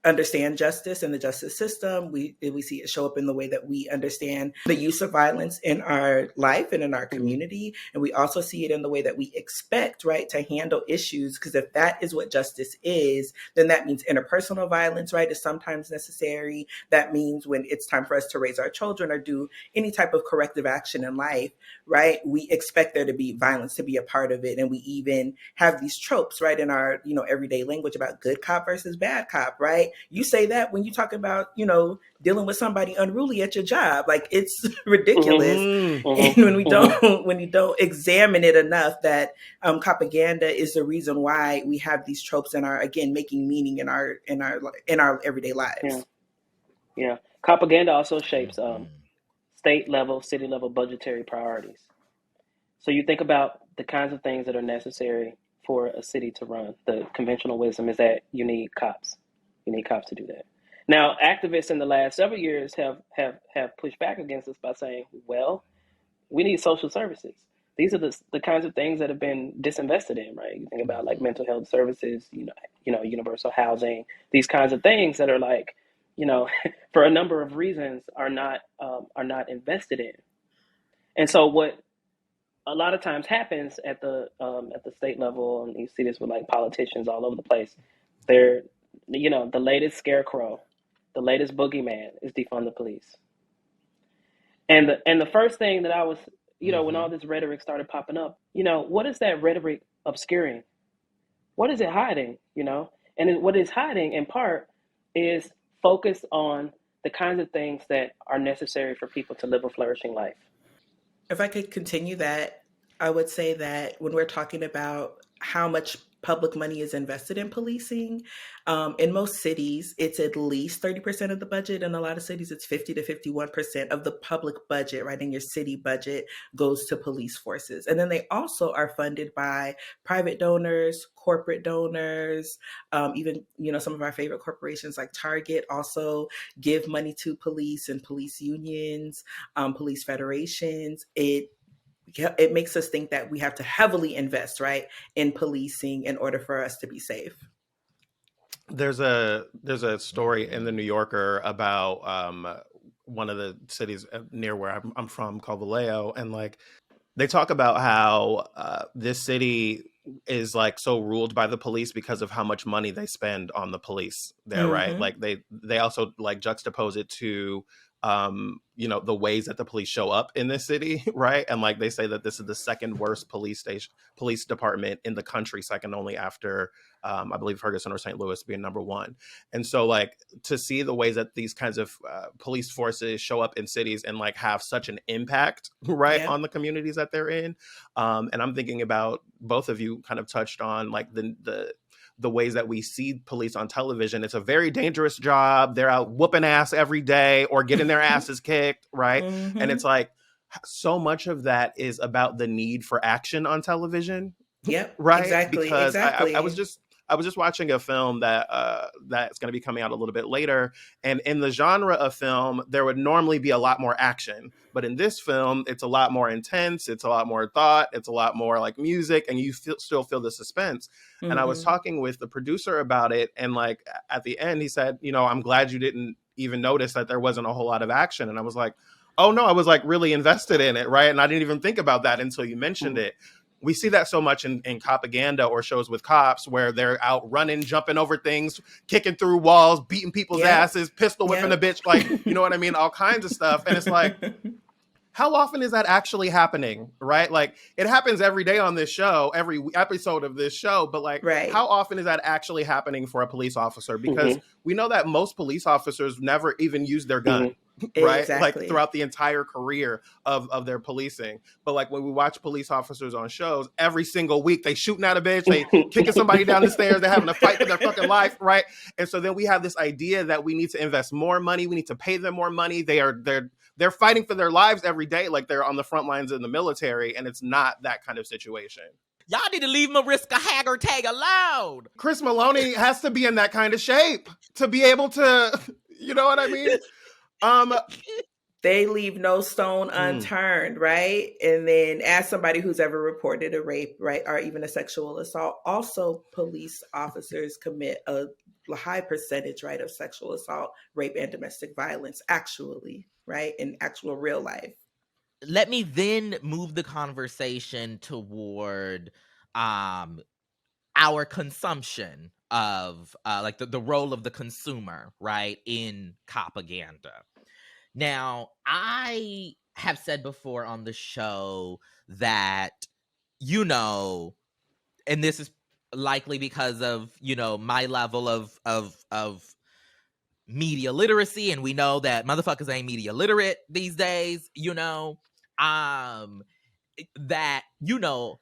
understand justice and the justice system. We see it show up in the way that we understand the use of violence in our life and in our community. And we also see it in the way that we expect, right, to handle issues. Because if that is what justice is, then that means interpersonal violence, right, is sometimes necessary. That means when it's time for us to raise our children or do any type of corrective action in life, right, we expect there to be violence to be a part of it. And we even have these tropes, right, in our, everyday language about good cop versus bad cop, right? You say that when you talk about, dealing with somebody unruly at your job, like it's ridiculous. And when you don't examine it enough, that propaganda is the reason why we have these tropes and are, again, making meaning in our everyday lives. Yeah. Propaganda also shapes state level, city level budgetary priorities. So you think about the kinds of things that are necessary for a city to run. The conventional wisdom is that you need cops. You need cops to do that. Now, activists in the last several years have pushed back against this by saying, well, we need social services. These are the kinds of things that have been disinvested in, right? You think about like mental health services, universal housing, these kinds of things that are like, for a number of reasons are not invested in. And so what a lot of times happens at the state level, and you see this with like politicians all over the place, they're the latest scarecrow, the latest boogeyman is defund the police. And the first thing that I was, when all this rhetoric started popping up, what is that rhetoric obscuring? What is it hiding? And what it's hiding in part is focus on the kinds of things that are necessary for people to live a flourishing life. If I could continue that, I would say that when we're talking about how much public money is invested in policing, in most cities, it's at least 30% of the budget. In a lot of cities, it's 50 to 51% of the public budget, right? In your city budget goes to police forces. And then they also are funded by private donors, corporate donors, even, some of our favorite corporations like Target also give money to police and police unions, police federations. It makes us think that we have to heavily invest, right, in policing in order for us to be safe. There's a story in the New Yorker about one of the cities near where I'm from called Vallejo, and like they talk about how this city is like so ruled by the police because of how much money they spend on the police there, right? Like they also like juxtapose it to you know, the ways that the police show up in this city, right? And like they say that this is the second worst police department in the country, second only after I believe Ferguson or St. Louis being number one. And so like to see the ways that these kinds of police forces show up in cities and like have such an impact, right, on the communities that they're in. And I'm thinking about, both of you kind of touched on like the ways that we see police on television. It's a very dangerous job. They're out whooping ass every day or getting their asses kicked, right? Mm-hmm. And it's like, so much of that is about the need for action on television. Yep. Right. Exactly. Because exactly. I was just watching a film that that's going to be coming out a little bit later. And in the genre of film, there would normally be a lot more action. But in this film, it's a lot more intense. It's a lot more thought. It's a lot more like music. And you still feel the suspense. Mm-hmm. And I was talking with the producer about it. And like at the end, he said, you know, I'm glad you didn't even notice that there wasn't a whole lot of action. And I was like, oh, no, I was like really invested in it. Right. And I didn't even think about that until you mentioned it. We see that so much in Copaganda or shows with cops where they're out running, jumping over things, kicking through walls, beating people's asses, pistol whipping a bitch, like, you know what I mean? All kinds of stuff. And it's like, how often is that actually happening, right? Like, it happens every day on this show, every episode of this show, but like, how often is that actually happening for a police officer? Because we know that most police officers never even use their gun. Right? Exactly. Like throughout the entire career of their policing. But like when we watch police officers on shows, every single week they shooting at a bitch, they kicking somebody down the stairs, they're having a fight for their fucking life, right? And so then we have this idea that we need to invest more money, we need to pay them more money. They're fighting for their lives every day, like they're on the front lines in the military, and it's not that kind of situation. Y'all need to leave Mariska Hargitay alone. Chris Maloney has to be in that kind of shape to be able to, you know what I mean? They leave no stone unturned, right? And then as somebody who's ever reported a rape, right, or even a sexual assault, also police officers commit a high percentage, right, of sexual assault, rape, and domestic violence, actually, right, in actual real life. Let me then move the conversation toward our consumption of like the role of the consumer, right, in Copaganda. Now, I have said before on the show that, you know, and this is likely because of, you know, my level of media literacy, and we know that motherfuckers ain't media literate these days, you know, that, you know,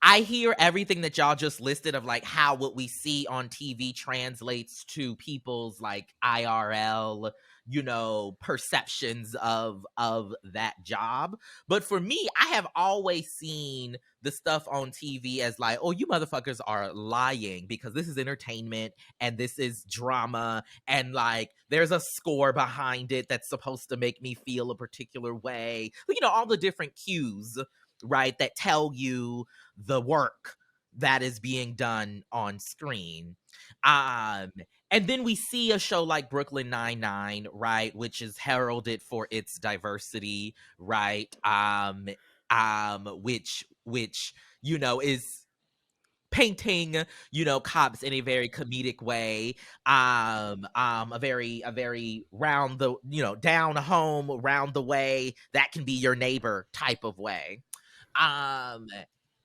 I hear everything that y'all just listed of like how what we see on TV translates to people's like IRL, you know, perceptions of that job. But for me, I have always seen the stuff on TV as like, oh, you motherfuckers are lying because this is entertainment and this is drama and like there's a score behind it that's supposed to make me feel a particular way. You know, all the different cues, right, that tell you the work that is being done on screen. And then we see a show like Brooklyn Nine-Nine, right, which is heralded for its diversity, right? Which you know is painting, you know, cops in a very comedic way, a very round the, you know, down home, round the way, that can be your neighbor type of way. And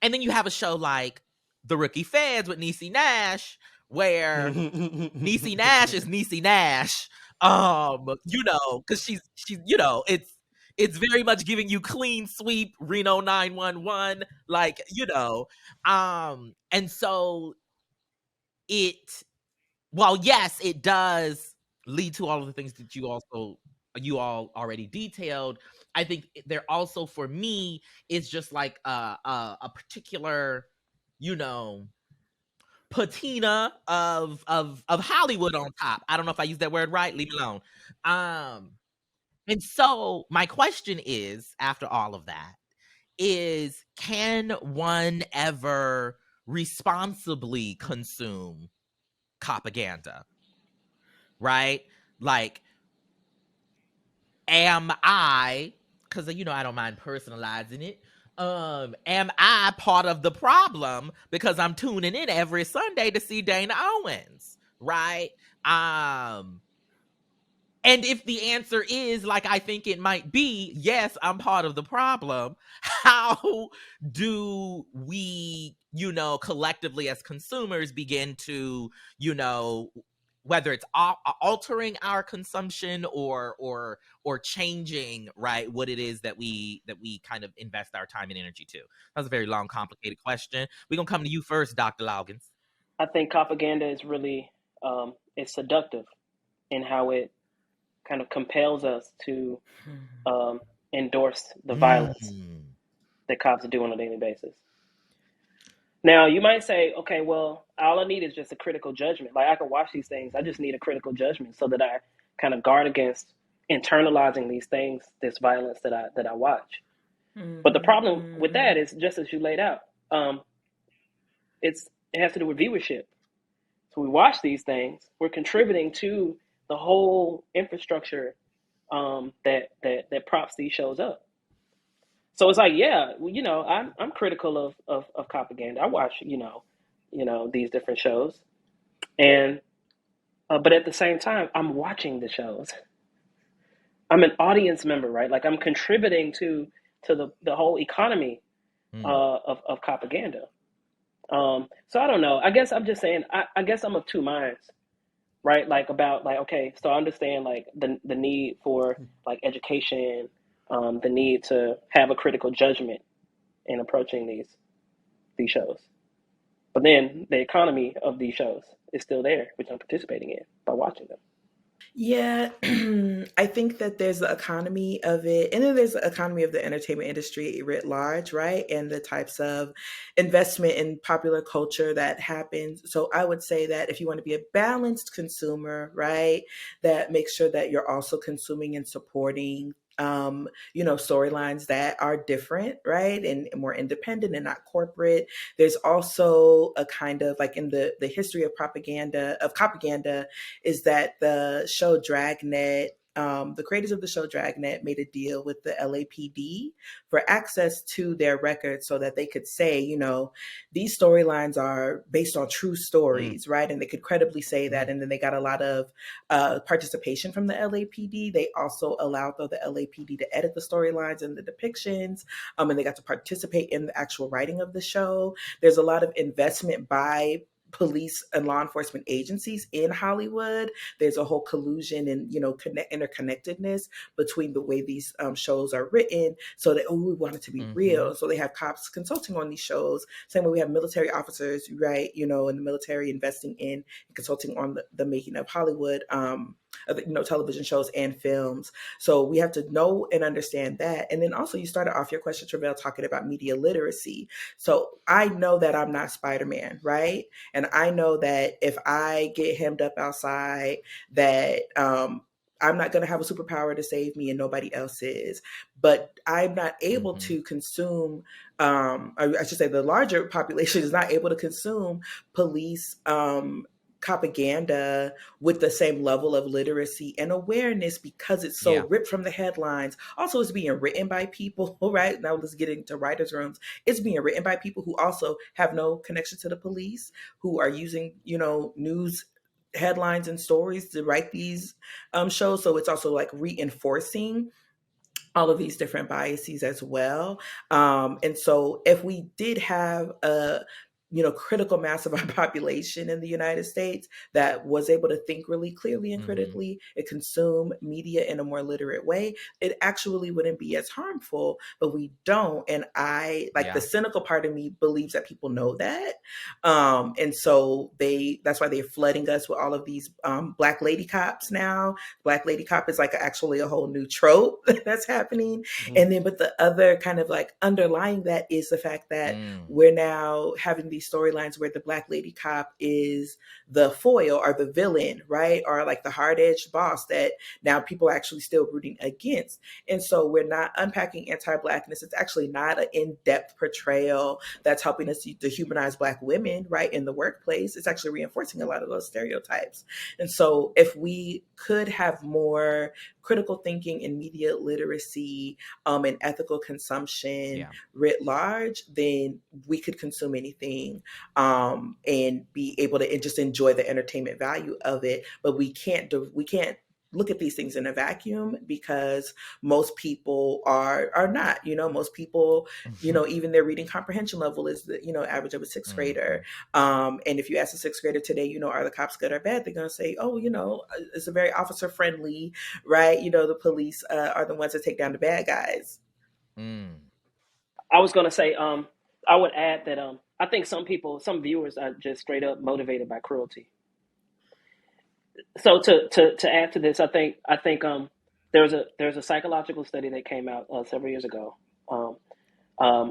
then you have a show like The Rookie Feds with Niecy Nash, where Niecy Nash is Niecy Nash, you know, because she's you know, it's very much giving you clean sweep Reno 911, like, you know, and so while yes, it does lead to all of the things that you all already detailed, I think there also, for me, is just like a particular, you know, patina of Hollywood on top. I don't know if I used that word right. Leave me alone. And so my question is, after all of that, is can one ever responsibly consume Copaganda? Right? Like, am I, because, you know, I don't mind personalizing it, am I part of the problem because I'm tuning in every Sunday to see Dana Owens, right? And if the answer is, like I think it might be, yes, I'm part of the problem, how do we, collectively as consumers begin to, whether it's altering our consumption or changing, right, what it is that we kind of invest our time and energy to? That's a very long, complicated question. We're gonna come to you first, Dr. Loggins. I think propaganda is really it's seductive in how it kind of compels us to endorse the violence that cops do on a daily basis. Now, you might say, okay, well, all I need is just a critical judgment. Like, I can watch these things. I just need a critical judgment so that I kind of guard against internalizing these things, this violence that I watch. But the problem with that is, just as you laid out, it has to do with viewership. So we watch these things. We're contributing to the whole infrastructure that props these shows up. So it's like, yeah, I'm critical of propaganda. I watch, these different shows, and but at the same time, I'm watching the shows. I'm an audience member, right? Like, I'm contributing to the whole economy of propaganda. So I don't know. I guess I'm just saying. I guess I'm of two minds, right? Like, about, like, okay, so I understand, like, the need for, like, education, the need to have a critical judgment in approaching these shows. But then the economy of these shows is still there, which I'm participating in by watching them. Yeah, I think that there's the economy of it, and then there's the economy of the entertainment industry writ large, right? And the types of investment in popular culture that happens. So I would say that if you want to be a balanced consumer, right, that makes sure that you're also consuming and supporting storylines that are different, right? And more independent and not corporate. There's also a kind of, like, in the history of propaganda, is that the show Dragnet, the creators of the show Dragnet made a deal with the LAPD for access to their records so that they could say, these storylines are based on true stories, right? And they could credibly say that. And then they got a lot of participation from the LAPD. They also allowed, though, the LAPD to edit the storylines and the depictions, and they got to participate in the actual writing of the show. There's a lot of investment by police and law enforcement agencies in Hollywood. There's a whole collusion and, interconnectedness between the way these shows are written, so that, we want it to be real. So they have cops consulting on these shows. Same way we have military officers, right, in the military investing in and consulting on the making of Hollywood, television shows and films. So we have to know and understand that. And then also, you started off your question, Tre'vell, talking about media literacy. So I know that I'm not Spider-Man, right? And I know that if I get hemmed up outside, that I'm not going to have a superpower to save me and nobody else is. But I'm not able to consume, I should say the larger population is not able to consume police propaganda with the same level of literacy and awareness, because it's so ripped from the headlines. Also, it's being written by people, right? Now let's get into writers' rooms. It's being written by people who also have no connection to the police, who are using, news headlines and stories to write these shows. So it's also, like, reinforcing all of these different biases as well. And so if we did have a critical mass of our population in the United States that was able to think really clearly and critically and consume media in a more literate way, it actually wouldn't be as harmful, but we don't. And the cynical part of me believes that people know that. And so that's why they're flooding us with all of these Black lady cops now. Black lady cop is, like, actually a whole new trope that's happening. And then, but the other kind of, like, underlying that is the fact that we're now having these storylines where the Black lady cop is the foil or the villain, right? Or, like, the hard-edged boss that now people are actually still rooting against. And so we're not unpacking anti-Blackness. It's actually not an in-depth portrayal that's helping us to humanize Black women, right, in the workplace. It's actually reinforcing a lot of those stereotypes. And so if we could have more critical thinking and media literacy and ethical consumption writ large, then we could consume anything and be able to just enjoy the entertainment value of it. But we can't look at these things in a vacuum, because most people are not, most people, even their reading comprehension level is the, average of a sixth grader. And if you ask a sixth grader today, are the cops good or bad? They're going to say, oh, it's a very officer friendly, right? The police are the ones that take down the bad guys. I was going to say, I would add that I think some viewers are just straight up motivated by cruelty. So to add to this, I think there's a psychological study that came out several years ago,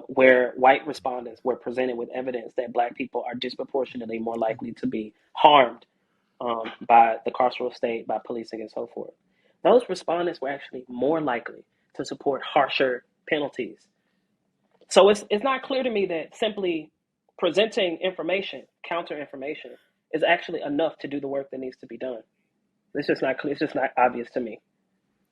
where white respondents were presented with evidence that Black people are disproportionately more likely to be harmed by the carceral state, by policing, and so forth. Those respondents were actually more likely to support harsher penalties. So it's not clear to me that simply presenting information, counter information, is actually enough to do the work that needs to be done. It's just not clear. It's just not obvious to me.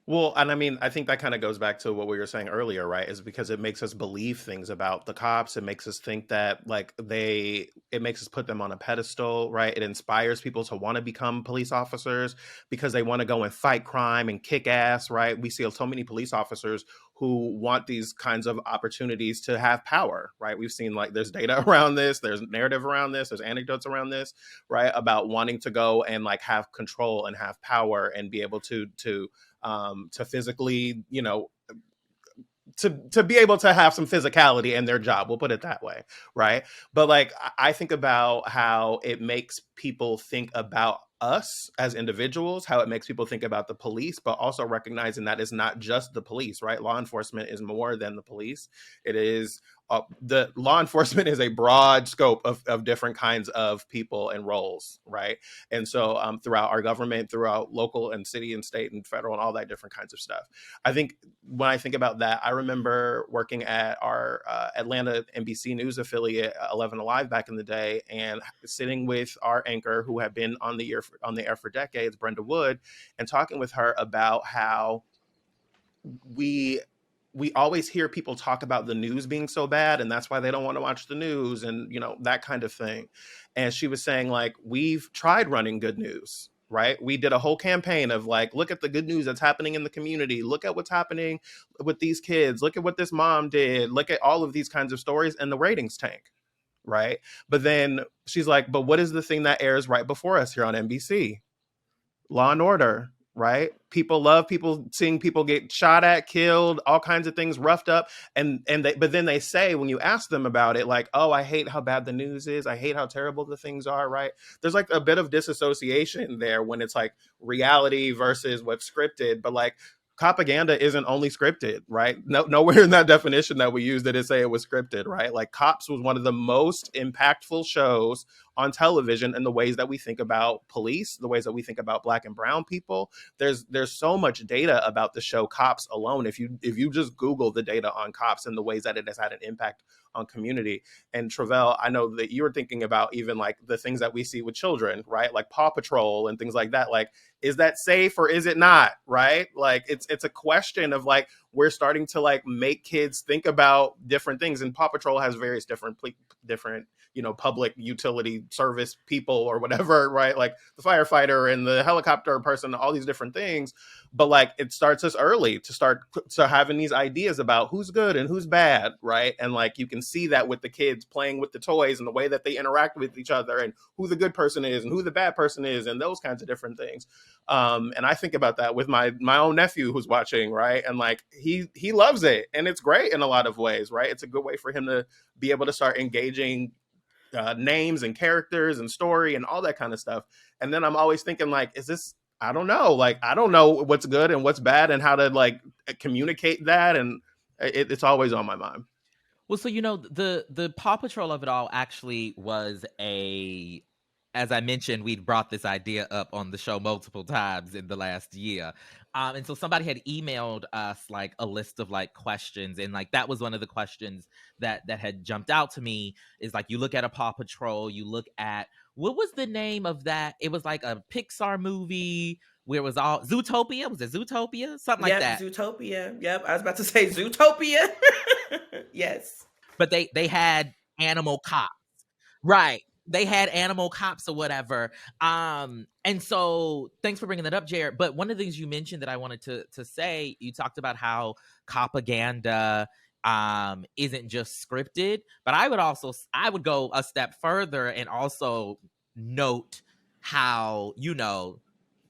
Well, and I mean, I think that kind of goes back to what we were saying earlier, right? Is because it makes us believe things about the cops. It makes us think that it makes us put them on a pedestal, right? It inspires people to want to become police officers because they want to go and fight crime and kick ass, right? We see so many police officers who want these kinds of opportunities to have power, right? We've seen there's data around this, there's narrative around this, there's anecdotes around this, right? About wanting to go and have control and have power and be able to physically, to be able to have some physicality in their job. We'll put it that way. Right. But I think about how it makes people think about us as individuals, how it makes people think about the police, but also recognizing that it's not just the police, right? Law enforcement is more than the police. It is the law enforcement is a broad scope of different kinds of people and roles, right? And so throughout our government, throughout local and city and state and federal and all that different kinds of stuff. I think when I think about that, I remember working at our Atlanta NBC News affiliate, 11 Alive, back in the day, and sitting with our anchor who had been on the air for decades, Brenda Wood, and talking with her about how we always hear people talk about the news being so bad, and that's why they don't want to watch the news, and that kind of thing. And she was saying, we've tried running good news, right? We did a whole campaign of look at the good news that's happening in the community, look at what's happening with these kids, look at what this mom did, look at all of these kinds of stories, and the ratings tank, right? But then she's like, but what is the thing that airs right before us here on NBC? Law and Order, right? People love seeing people get shot at, killed, all kinds of things roughed up. But then they say, when you ask them about it, oh, I hate how bad the news is. I hate how terrible the things are, right? There's a bit of disassociation there when it's reality versus what's scripted. But Copaganda isn't only scripted, right? Nowhere in that definition that we use did it say it was scripted, right? Cops was one of the most impactful shows on television in the ways that we think about police, the ways that we think about Black and brown people. There's so much data about the show Cops alone. If you just Google the data on Cops and the ways that it has had an impact on community. And Tre'vell, I know that you were thinking about even the things that we see with children, right? Like Paw Patrol and things like that. Is that safe or is it not, right? It's a question of we're starting to make kids think about different things. And Paw Patrol has various different public utility service people or whatever, right? The firefighter and the helicopter person, all these different things. But it starts us early to start having these ideas about who's good and who's bad, right? And you can see that with the kids playing with the toys and the way that they interact with each other and who the good person is and who the bad person is and those kinds of different things. And I think about that with my own nephew who's watching, right? And he loves it, and it's great in a lot of ways, right? It's a good way for him to be able to start engaging names and characters and story and all that kind of stuff. And then I'm always thinking is this, I don't know, I don't know what's good and what's bad and how to communicate that. And it's always on my mind. Well, so, the Paw Patrol of it all actually was as I mentioned, we'd brought this idea up on the show multiple times in the last year. And so somebody had emailed us a list of questions. And that was one of the questions that had jumped out to me is you look at a Paw Patrol, you look at, what was the name of that? It was a Pixar movie where it was all Zootopia. Was it Zootopia? Something like that. Zootopia. Yep. I was about to say Zootopia. Yes. But they had animal cops. Right. they had animal cops or whatever. And so thanks for bringing that up, Jared. But one of the things you mentioned that I wanted to say, you talked about how Copaganda isn't just scripted, but I would go a step further and also note how,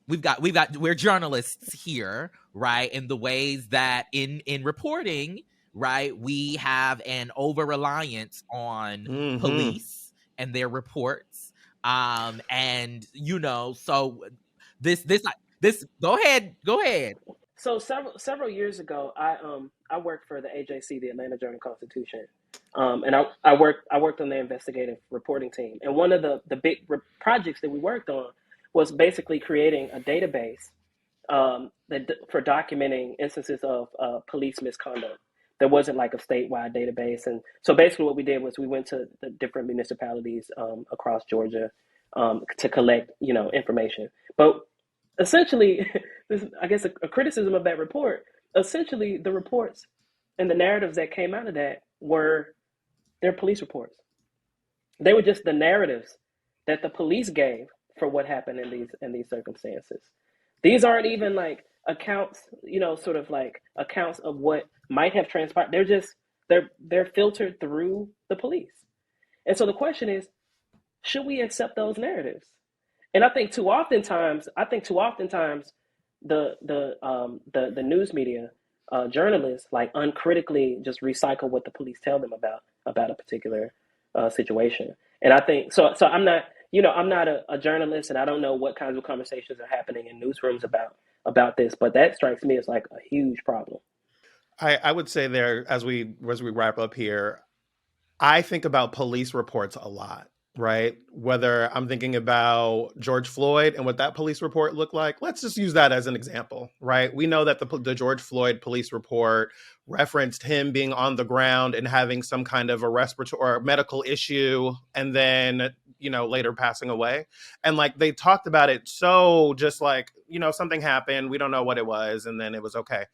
we're journalists here, right? In the ways that in reporting, right, we have an over reliance on police and their reports. And so this go ahead. So several years ago, I worked for the AJC, the Atlanta Journal-Constitution, and I worked on the investigative reporting team. And one of the big projects that we worked on was basically creating a database for documenting instances of police misconduct. There wasn't like a statewide database, and so basically what we did was we went to the different municipalities across Georgia to collect information. But essentially, this is, I guess, a criticism of that report. Essentially, the reports and the narratives that came out of that were their police reports. They were just the narratives that the police gave for what happened in these circumstances. These aren't even like accounts, sort of like accounts of what might have transpired. They're filtered through the police. And so the question is, should we accept those narratives? And I think too oftentimes the news media, journalists, like uncritically just recycle what the police tell them about a particular situation. And I think so. So I'm not a journalist, and I don't know what kinds of conversations are happening in newsrooms about this, but that strikes me as like a huge problem. I would say there, as we wrap up here, I think about police reports a lot, right? Whether I'm thinking about George Floyd and what that police report looked like, let's just use that as an example, right? We know that the George Floyd police report referenced him being on the ground and having some kind of a respiratory or medical issue, and then, later passing away. And like, they talked about it so just like, something happened, we don't know what it was, and then it was okay.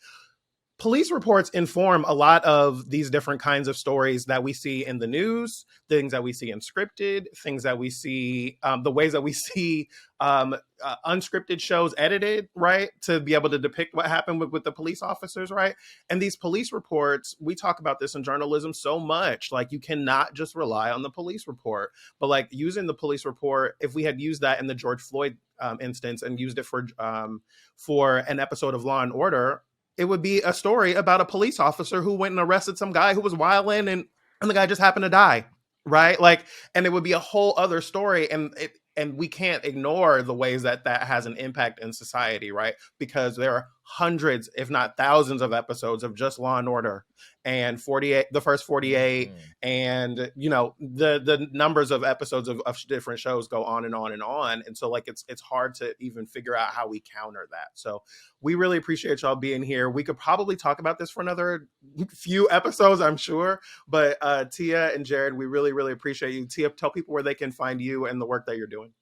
Police reports inform a lot of these different kinds of stories that we see in the news, things that we see in scripted, things that we see, the ways that we see unscripted shows edited, right? To be able to depict what happened with the police officers, right? And these police reports, we talk about this in journalism so much, like you cannot just rely on the police report, but like using the police report, if we had used that in the George Floyd instance and used it for an episode of Law and Order, it would be a story about a police officer who went and arrested some guy who was wilding, and the guy just happened to die, right? Like, and it would be a whole other story. And we can't ignore the ways that has an impact in society, right? Because there are hundreds, if not thousands, of episodes of just Law and Order, and the first 48, and the numbers of episodes of different shows go on and on and on. And so like it's hard to even figure out how we counter that. So we really appreciate y'all being here. We could probably talk about this for another few episodes, I'm sure. But Tia and Jared, we really, really appreciate you. Tia, tell people where they can find you and the work that you're doing.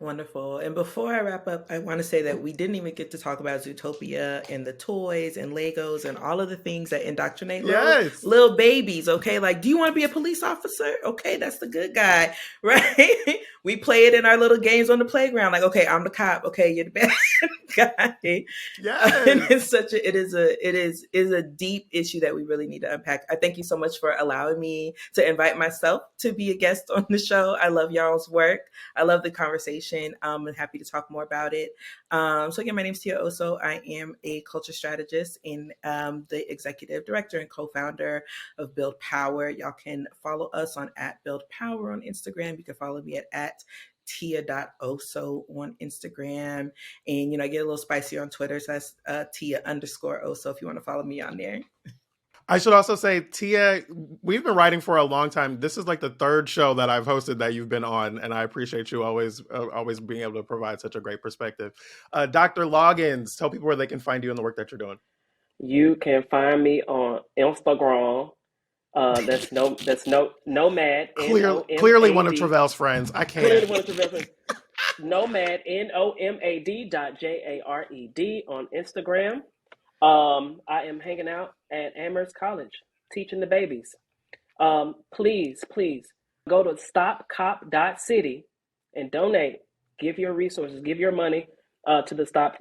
Wonderful. And before I wrap up, I want to say that we didn't even get to talk about Zootopia and the toys and Legos and all of the things that indoctrinate little babies. Okay. Like, do you want to be a police officer? Okay. That's the good guy. Right. We play it in our little games on the playground. Like, okay, I'm the cop. Okay. You're the bad guy. Yes. And it is a deep issue that we really need to unpack. I thank you so much for allowing me to invite myself to be a guest on the show. I love y'all's work. I love the conversation. I'm happy to talk more about it. So again, my name is Tia Oso. I am a culture strategist and the executive director and co-founder of Build Power. Y'all can follow us on @BuildPower on Instagram. You can follow me at Tia.Oso on Instagram. And, I get a little spicy on Twitter. So that's Tia_Oso if you want to follow me on there. I should also say, Tia, we've been writing for a long time. This is like the third show that I've hosted that you've been on, and I appreciate you always being able to provide such a great perspective. Dr. Loggins, tell people where they can find you and the work that you're doing. You can find me on Instagram. That's Nomad. Clearly one of Tre'vell's friends. I can't. Clearly one of Tre'vell's friends. Nomad NOMAD.JARED on Instagram. I am hanging out at Amherst College, teaching the babies. Please Go to stopcop.city and donate. Give your resources, give your money to the Stop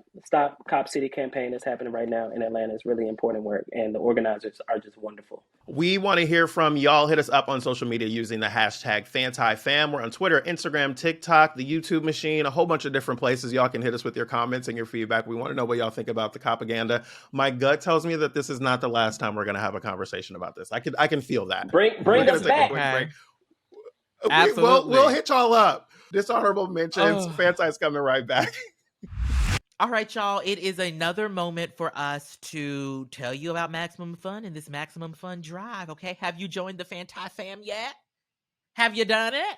Cop City campaign that's happening right now in Atlanta. It's really important work, and the organizers are just wonderful. We want to hear from y'all. Hit us up on social media using the hashtag FantiFam. We're on Twitter, Instagram, TikTok, the YouTube machine, a whole bunch of different places. Y'all can hit us with your comments and your feedback. We want to know what y'all think about the Copaganda. My gut tells me that this is not the last time we're going to have a conversation about this. I can feel that. Bring us back. Absolutely. We'll hit y'all up. Dishonorable mentions. Fanti's coming right back. All right, y'all. It is another moment for us to tell you about Maximum Fun and this Maximum Fun drive. Okay, have you joined the Fanti fam yet? Have you done it?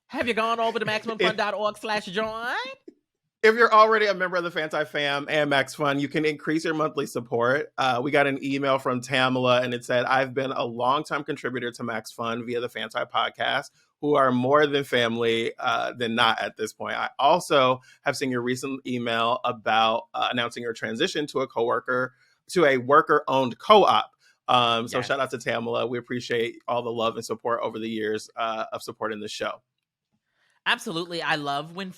Have you gone over to MaximumFun.org/join? If you're already a member of the Fanti fam and Max Fun, you can increase your monthly support. We got an email from Tamala, and it said, I've been a longtime contributor to Max Fun via the Fanti podcast, who are more than family than not at this point. I also have seen your recent email about announcing your transition to a worker-owned co-op. So shout out to Tamala. We appreciate all the love and support over the years of supporting the show. Absolutely. I love when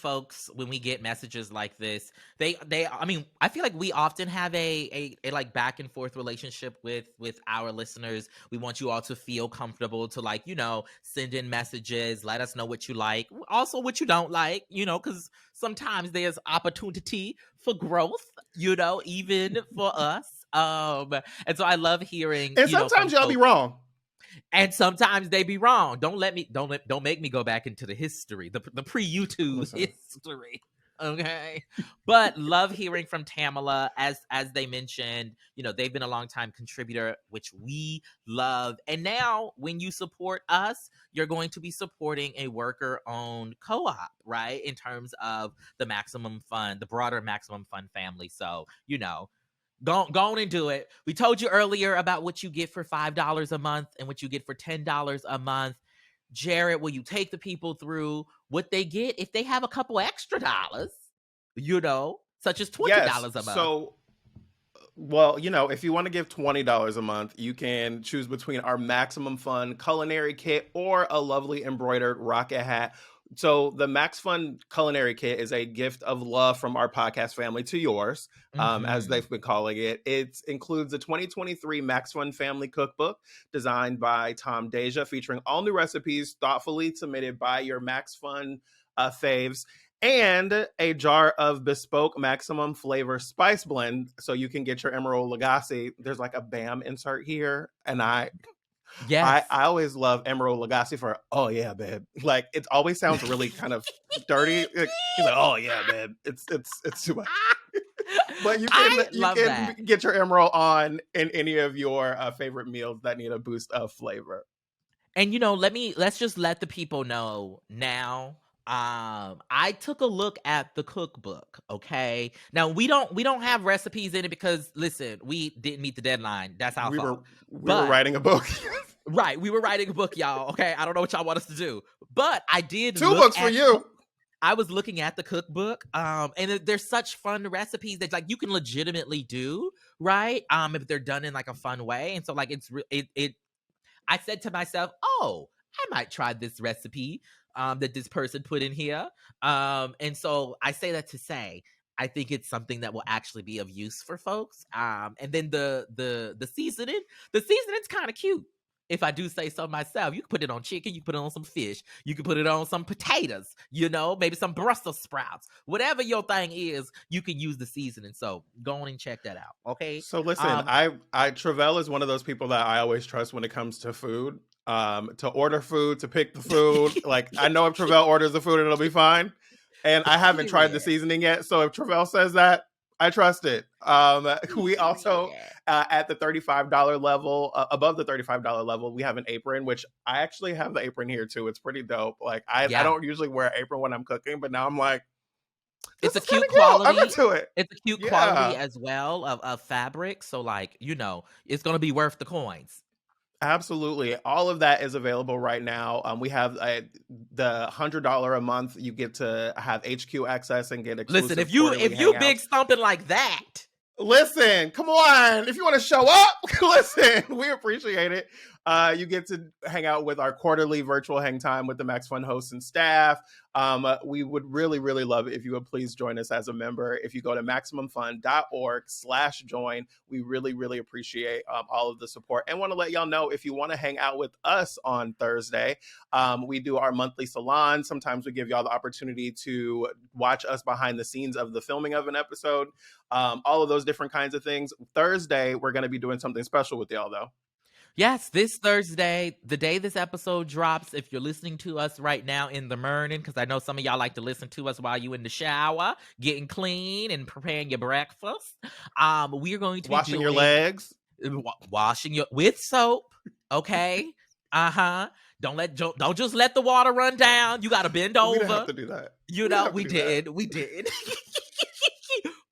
we get messages like this, I feel like we often have a like back and forth relationship with our listeners. We want you all to feel comfortable to send in messages, let us know what you like, also what you don't like, because sometimes there's opportunity for growth, even for us. And so I love hearing, and sometimes y'all be wrong. And sometimes they be wrong. Don't make me go back into the history, the pre-YouTube history. Okay. But love hearing from Tamala, as they mentioned, they've been a longtime contributor, which we love. And now when you support us, you're going to be supporting a worker-owned co-op, right? In terms of the Maximum Fun, the broader Maximum Fun family. So, Go on and do it. We told you earlier about what you get for $5 a month and what you get for $10 a month. Jared, will you take the people through what they get if they have a couple extra dollars, such as $20 a month? So, if you want to give $20 a month, you can choose between our Maximum Fun culinary kit or a lovely embroidered rocket hat. So the Max Fun culinary kit is a gift of love from our podcast family to yours, as they've been calling it. It includes the 2023 Max Fun Family Cookbook designed by Tom Deja, featuring all new recipes thoughtfully submitted by your Max Fun faves, and a jar of bespoke maximum flavor spice blend so you can get your Emerald Lagasse. There's like a BAM insert here, and I always love Emerald Lagasse for, oh yeah, babe. Like, it always sounds really kind of dirty. He's like, oh yeah, babe. It's too much. But you can get your Emerald on in any of your favorite meals that need a boost of flavor. And let's just let the people know now. I took a look at the cookbook. Okay, now we don't have recipes in it because, listen, we didn't meet the deadline. That's our fault. We were writing a book. Right, we were writing a book, y'all. Okay, I don't know what y'all want us to do, but I did 2 books for you. I was looking at the cookbook, and there's such fun recipes that you can legitimately do, right? If they're done in a fun way, and so I said to myself, oh, I might try this recipe that this person put in here. And so I say that to say, I think it's something that will actually be of use for folks. And then the seasoning's kind of cute, if I do say so myself. You can put it on chicken, you can put it on some fish, you can put it on some potatoes, maybe some Brussels sprouts. Whatever your thing is, you can use the seasoning. So go on and check that out, okay? So listen, Tre'vell is one of those people that I always trust when it comes to food. To order food, to pick the food. I know if Tre'vell orders the food, it'll be fine. And I haven't tried the seasoning yet, so if Tre'vell says that, I trust it. We also, at the $35 level, above the $35 level, we have an apron, which I actually have the apron here too. It's pretty dope. I don't usually wear an apron when I'm cooking, but now I'm like, it's a cute quality. I'm into it. It's a cute quality as well of fabric. So it's going to be worth the coins. Absolutely. All of that is available right now. We have the $100 a month. You get to have HQ access and get exclusive. Listen, if you big stomping like that, listen, come on. If you want to show up, listen, we appreciate it. You get to hang out with our quarterly virtual hang time with the Max Fun hosts and staff. We would really, really love it if you would please join us as a member. If you go to MaximumFun.org/join, we really, really appreciate all of the support, and want to let y'all know if you want to hang out with us on Thursday. We do our monthly salon. Sometimes we give y'all the opportunity to watch us behind the scenes of the filming of an episode. All of those different kinds of things. Thursday, we're going to be doing something special with y'all, though. Yes, this Thursday, the day this episode drops, if you're listening to us right now in the morning, because I know some of y'all like to listen to us while you in the shower, getting clean and preparing your breakfast. We're going to be washing your legs, washing your with soap. Okay, Don't just let the water run down. You got to bend over. We didn't have to do that. We did.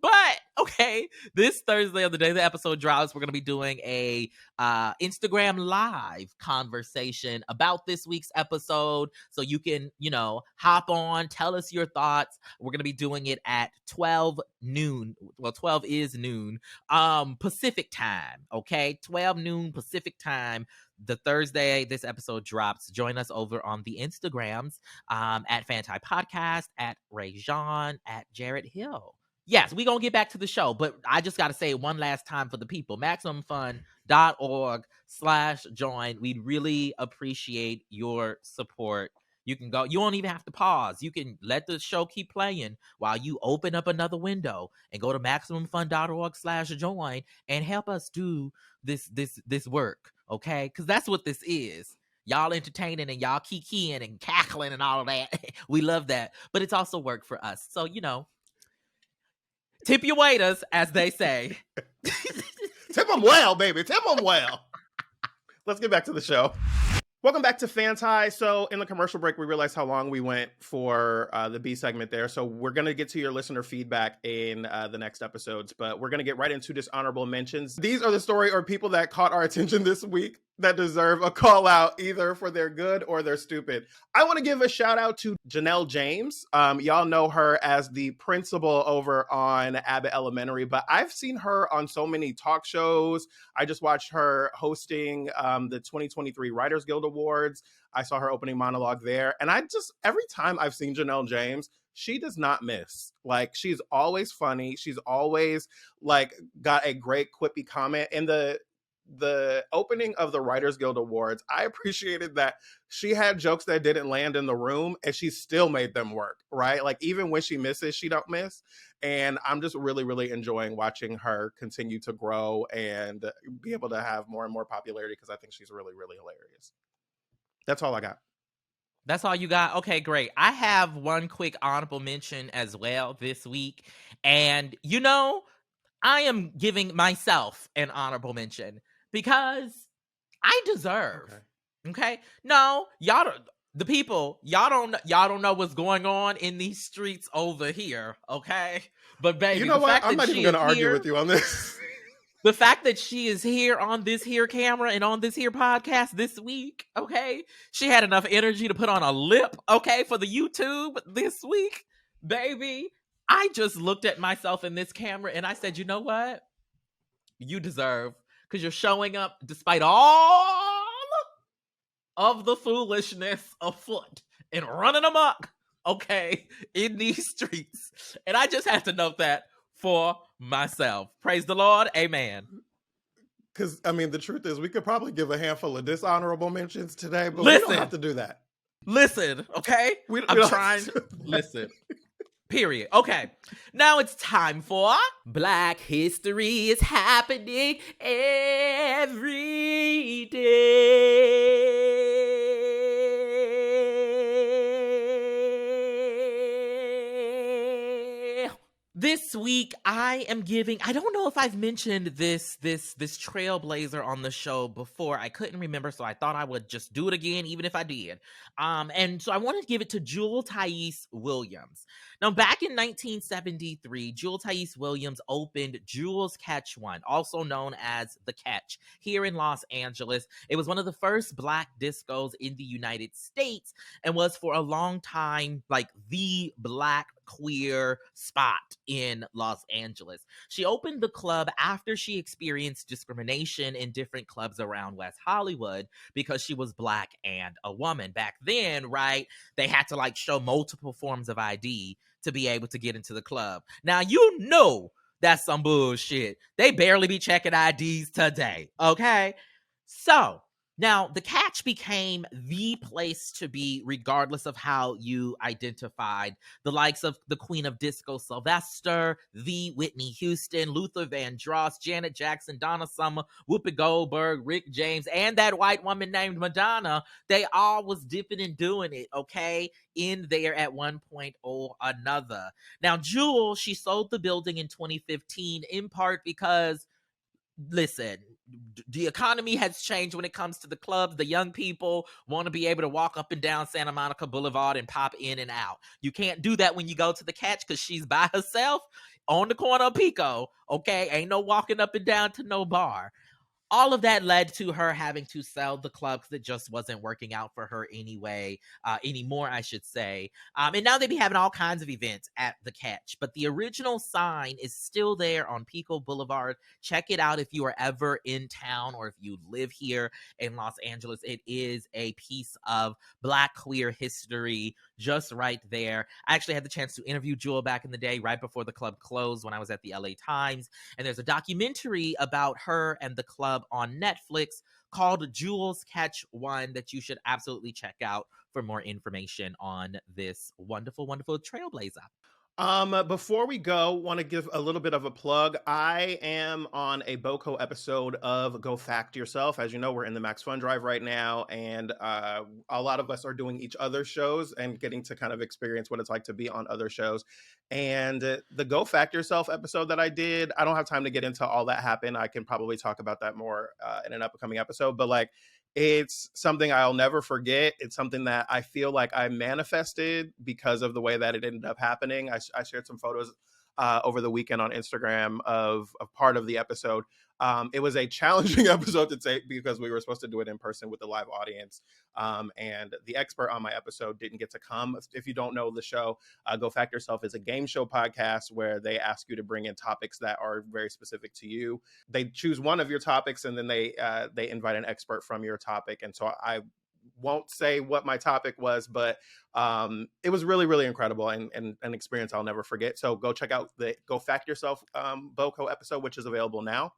But okay, this Thursday of the day the episode drops, we're going to be doing a Instagram live conversation about this week's episode. So you can, hop on, tell us your thoughts. We're going to be doing it at 12 noon. Well, 12 is noon, Pacific time. Okay, 12 noon Pacific time. The Thursday this episode drops. Join us over on the Instagrams at Fanti Podcast, at Ray Jean, at Jared Hill. Yes, we're going to get back to the show, but I just got to say it one last time for the people. MaximumFun.org/join. We'd really appreciate your support. You can go. You don't even have to pause. You can let the show keep playing while you open up another window and go to MaximumFun.org/join and help us do this work, okay? Because that's what this is. Y'all entertaining and y'all kikiing and cackling and all of that. We love that. But it's also work for us. So, tip your waiters, as they say. Tip them well, baby. Tip them well. Let's get back to the show. Welcome back to Fanti. So in the commercial break, we realized how long we went for the B segment there. So we're going to get to your listener feedback in the next episodes, but we're going to get right into dishonorable mentions. These are the story or people that caught our attention this week that deserve a call out either for their good or their stupid. I want to give a shout out to Janelle James. Y'all know her as the principal over on Abbott Elementary, but I've seen her on so many talk shows. I just watched her hosting the 2023 Writers Guild Awards. I saw her opening monologue there. And every time I've seen Janelle James, she does not miss. Like, she's always funny. She's always got a great quippy comment. And the opening of the Writers Guild Awards, I appreciated that she had jokes that didn't land in the room and she still made them work, right? Like, even when she misses, she don't miss. And I'm just really, really enjoying watching her continue to grow and be able to have more and more popularity because I think she's really, really hilarious. That's all I got. That's all you got? Okay, great. I have one quick honorable mention as well this week. And, I am giving myself an honorable mention because I deserve. Okay? No, y'all don't know what's going on in these streets over here, okay? But baby, you know what? I'm not even going to argue with you on this. The fact that she is here on this here camera and on this here podcast this week, okay? She had enough energy to put on a lip, okay, for the YouTube this week. Baby, I just looked at myself in this camera and I said, you know what? You deserve, because you're showing up despite all of the foolishness afoot and running amok, okay, in these streets. And I just have to note that for myself. Praise the Lord. Amen. Because, the truth is, we could probably give a handful of dishonorable mentions today, but we don't have to do that. Listen, okay? I'm trying to listen. Period. Okay. Now it's time for Black History is Happening Every Day. This week, I don't know if I've mentioned this trailblazer on the show before. I couldn't remember, so I thought I would just do it again, even if I did. And so I wanted to give it to Jewel Thais Williams. Now, back in 1973, Jewel Thais Williams opened Jewel's Catch One, also known as The Catch, here in Los Angeles. It was one of the first Black discos in the United States and was for a long time like the Black queer spot in Los Angeles. She opened the club after she experienced discrimination in different clubs around West Hollywood because she was Black and a woman. Back then, right, they had to like show multiple forms of ID to be able to get into the club. Now, you know that's some bullshit. They barely be checking IDs today, okay? So, now, the Catch became the place to be regardless of how you identified. The likes of the Queen of Disco Sylvester, the Whitney Houston, Luther Vandross, Janet Jackson, Donna Summer, Whoopi Goldberg, Rick James, and that white woman named Madonna, they all was dipping and doing it, okay, in there at one point or another. Now, Jewel, she sold the building in 2015 in part because, listen, the economy has changed when it comes to the clubs. The young people want to be able to walk up and down Santa Monica Boulevard and pop in and out. You can't do that when you go to the Catch because she's by herself on the corner of Pico, okay? Ain't no walking up and down to no bar. All of that led to her having to sell the club because it just wasn't working out for her anymore, I should say. And now they be having all kinds of events at the Catch, but the original sign is still there on Pico Boulevard. Check it out if you are ever in town or if you live here in Los Angeles. It is a piece of Black queer history just right there. I actually had the chance to interview Jewel back in the day, right before the club closed when I was at the LA Times. And there's a documentary about her and the club on Netflix called Jewel's Catch One that you should absolutely check out for more information on this wonderful, wonderful trailblazer. Before we go, want to give a little bit of a plug. I am on a BOCO episode of Go Fact Yourself. As you know, we're in the Max Fun Drive right now, and a lot of us are doing each other's shows and getting to kind of experience what it's like to be on other shows. And the Go Fact Yourself episode that I did, I don't have time to get into all that happened. I can probably talk about that more in an upcoming episode, but like, it's something I'll never forget. It's something that I feel like I manifested because of the way that it ended up happening. I shared some photos over the weekend on Instagram of part of the episode. It was a challenging episode to take because we were supposed to do it in person with a live audience. And the expert on my episode didn't get to come. If you don't know the show, Go Fact Yourself is a game show podcast where they ask you to bring in topics that are very specific to you. They choose one of your topics and then they invite an expert from your topic. And so I won't say what my topic was, but it was really, really incredible and an experience I'll never forget. So go check out the Go Fact Yourself BOCO episode, which is available now.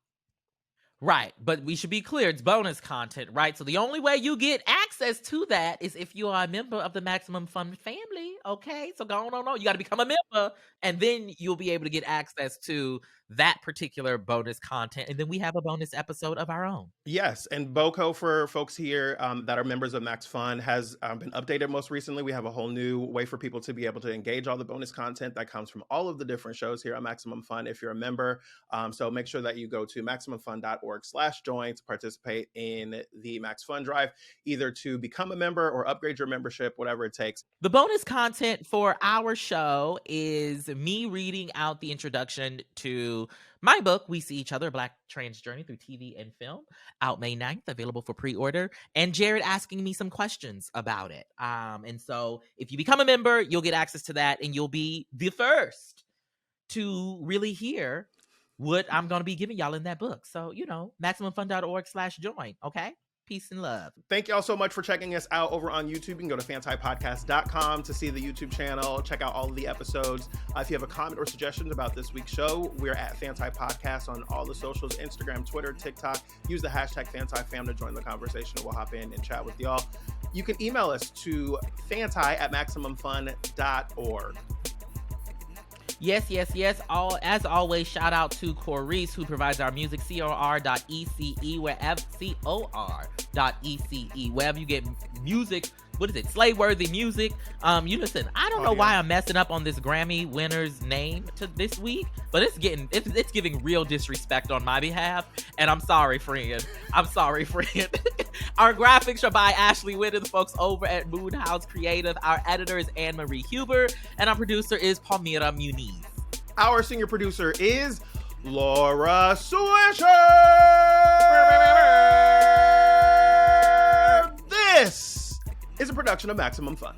Right, but we should be clear, it's bonus content, right? So the only way you get access to that is if you are a member of the Maximum Fun family, okay? So go on, you got to become a member, and then you'll be able to get access to that particular bonus content, and then we have a bonus episode of our own. Yes, and BOCO, for folks here that are members of Max Fun, has been updated most recently. We have a whole new way for people to be able to engage all the bonus content that comes from all of the different shows here on Maximum Fun if you're a member. So make sure that you go to MaximumFun.org/join to participate in the Max Fun Drive, either to become a member or upgrade your membership, whatever it takes. The bonus content for our show is me reading out the introduction to my book, We See Each Other, A Black Trans Journey Through TV and Film, out May 9th, available for pre-order, and Jared asking me some questions about it. And so if you become a member, you'll get access to that, and you'll be the first to really hear what I'm going to be giving y'all in that book. So, MaximumFun.org/join, okay? Peace and love. Thank y'all so much for checking us out over on YouTube. You can go to fantipodcast.com to see the YouTube channel. Check out all of the episodes. If you have a comment or suggestions about this week's show, we're at Fanti Podcast on all the socials, Instagram, Twitter, TikTok. Use the hashtag FantiFam to join the conversation, and we'll hop in and chat with y'all. You can email us to fanti@maximumfun.org. Yes. As always, shout out to Corrice, who provides our music, cor.ece, wherever you get music what is it, slay-worthy music. You listen, I don't know why I'm messing up on this Grammy winner's name to this week, but it's giving real disrespect on my behalf, and I'm sorry, friend. I'm sorry, friend. Our graphics are by Ashley Witter, the folks over at Moon House Creative. Our editor is Anne Marie Huber, and our producer is Palmira Muniz. Our senior producer is Laura Swisher. This is a production of Maximum Fun.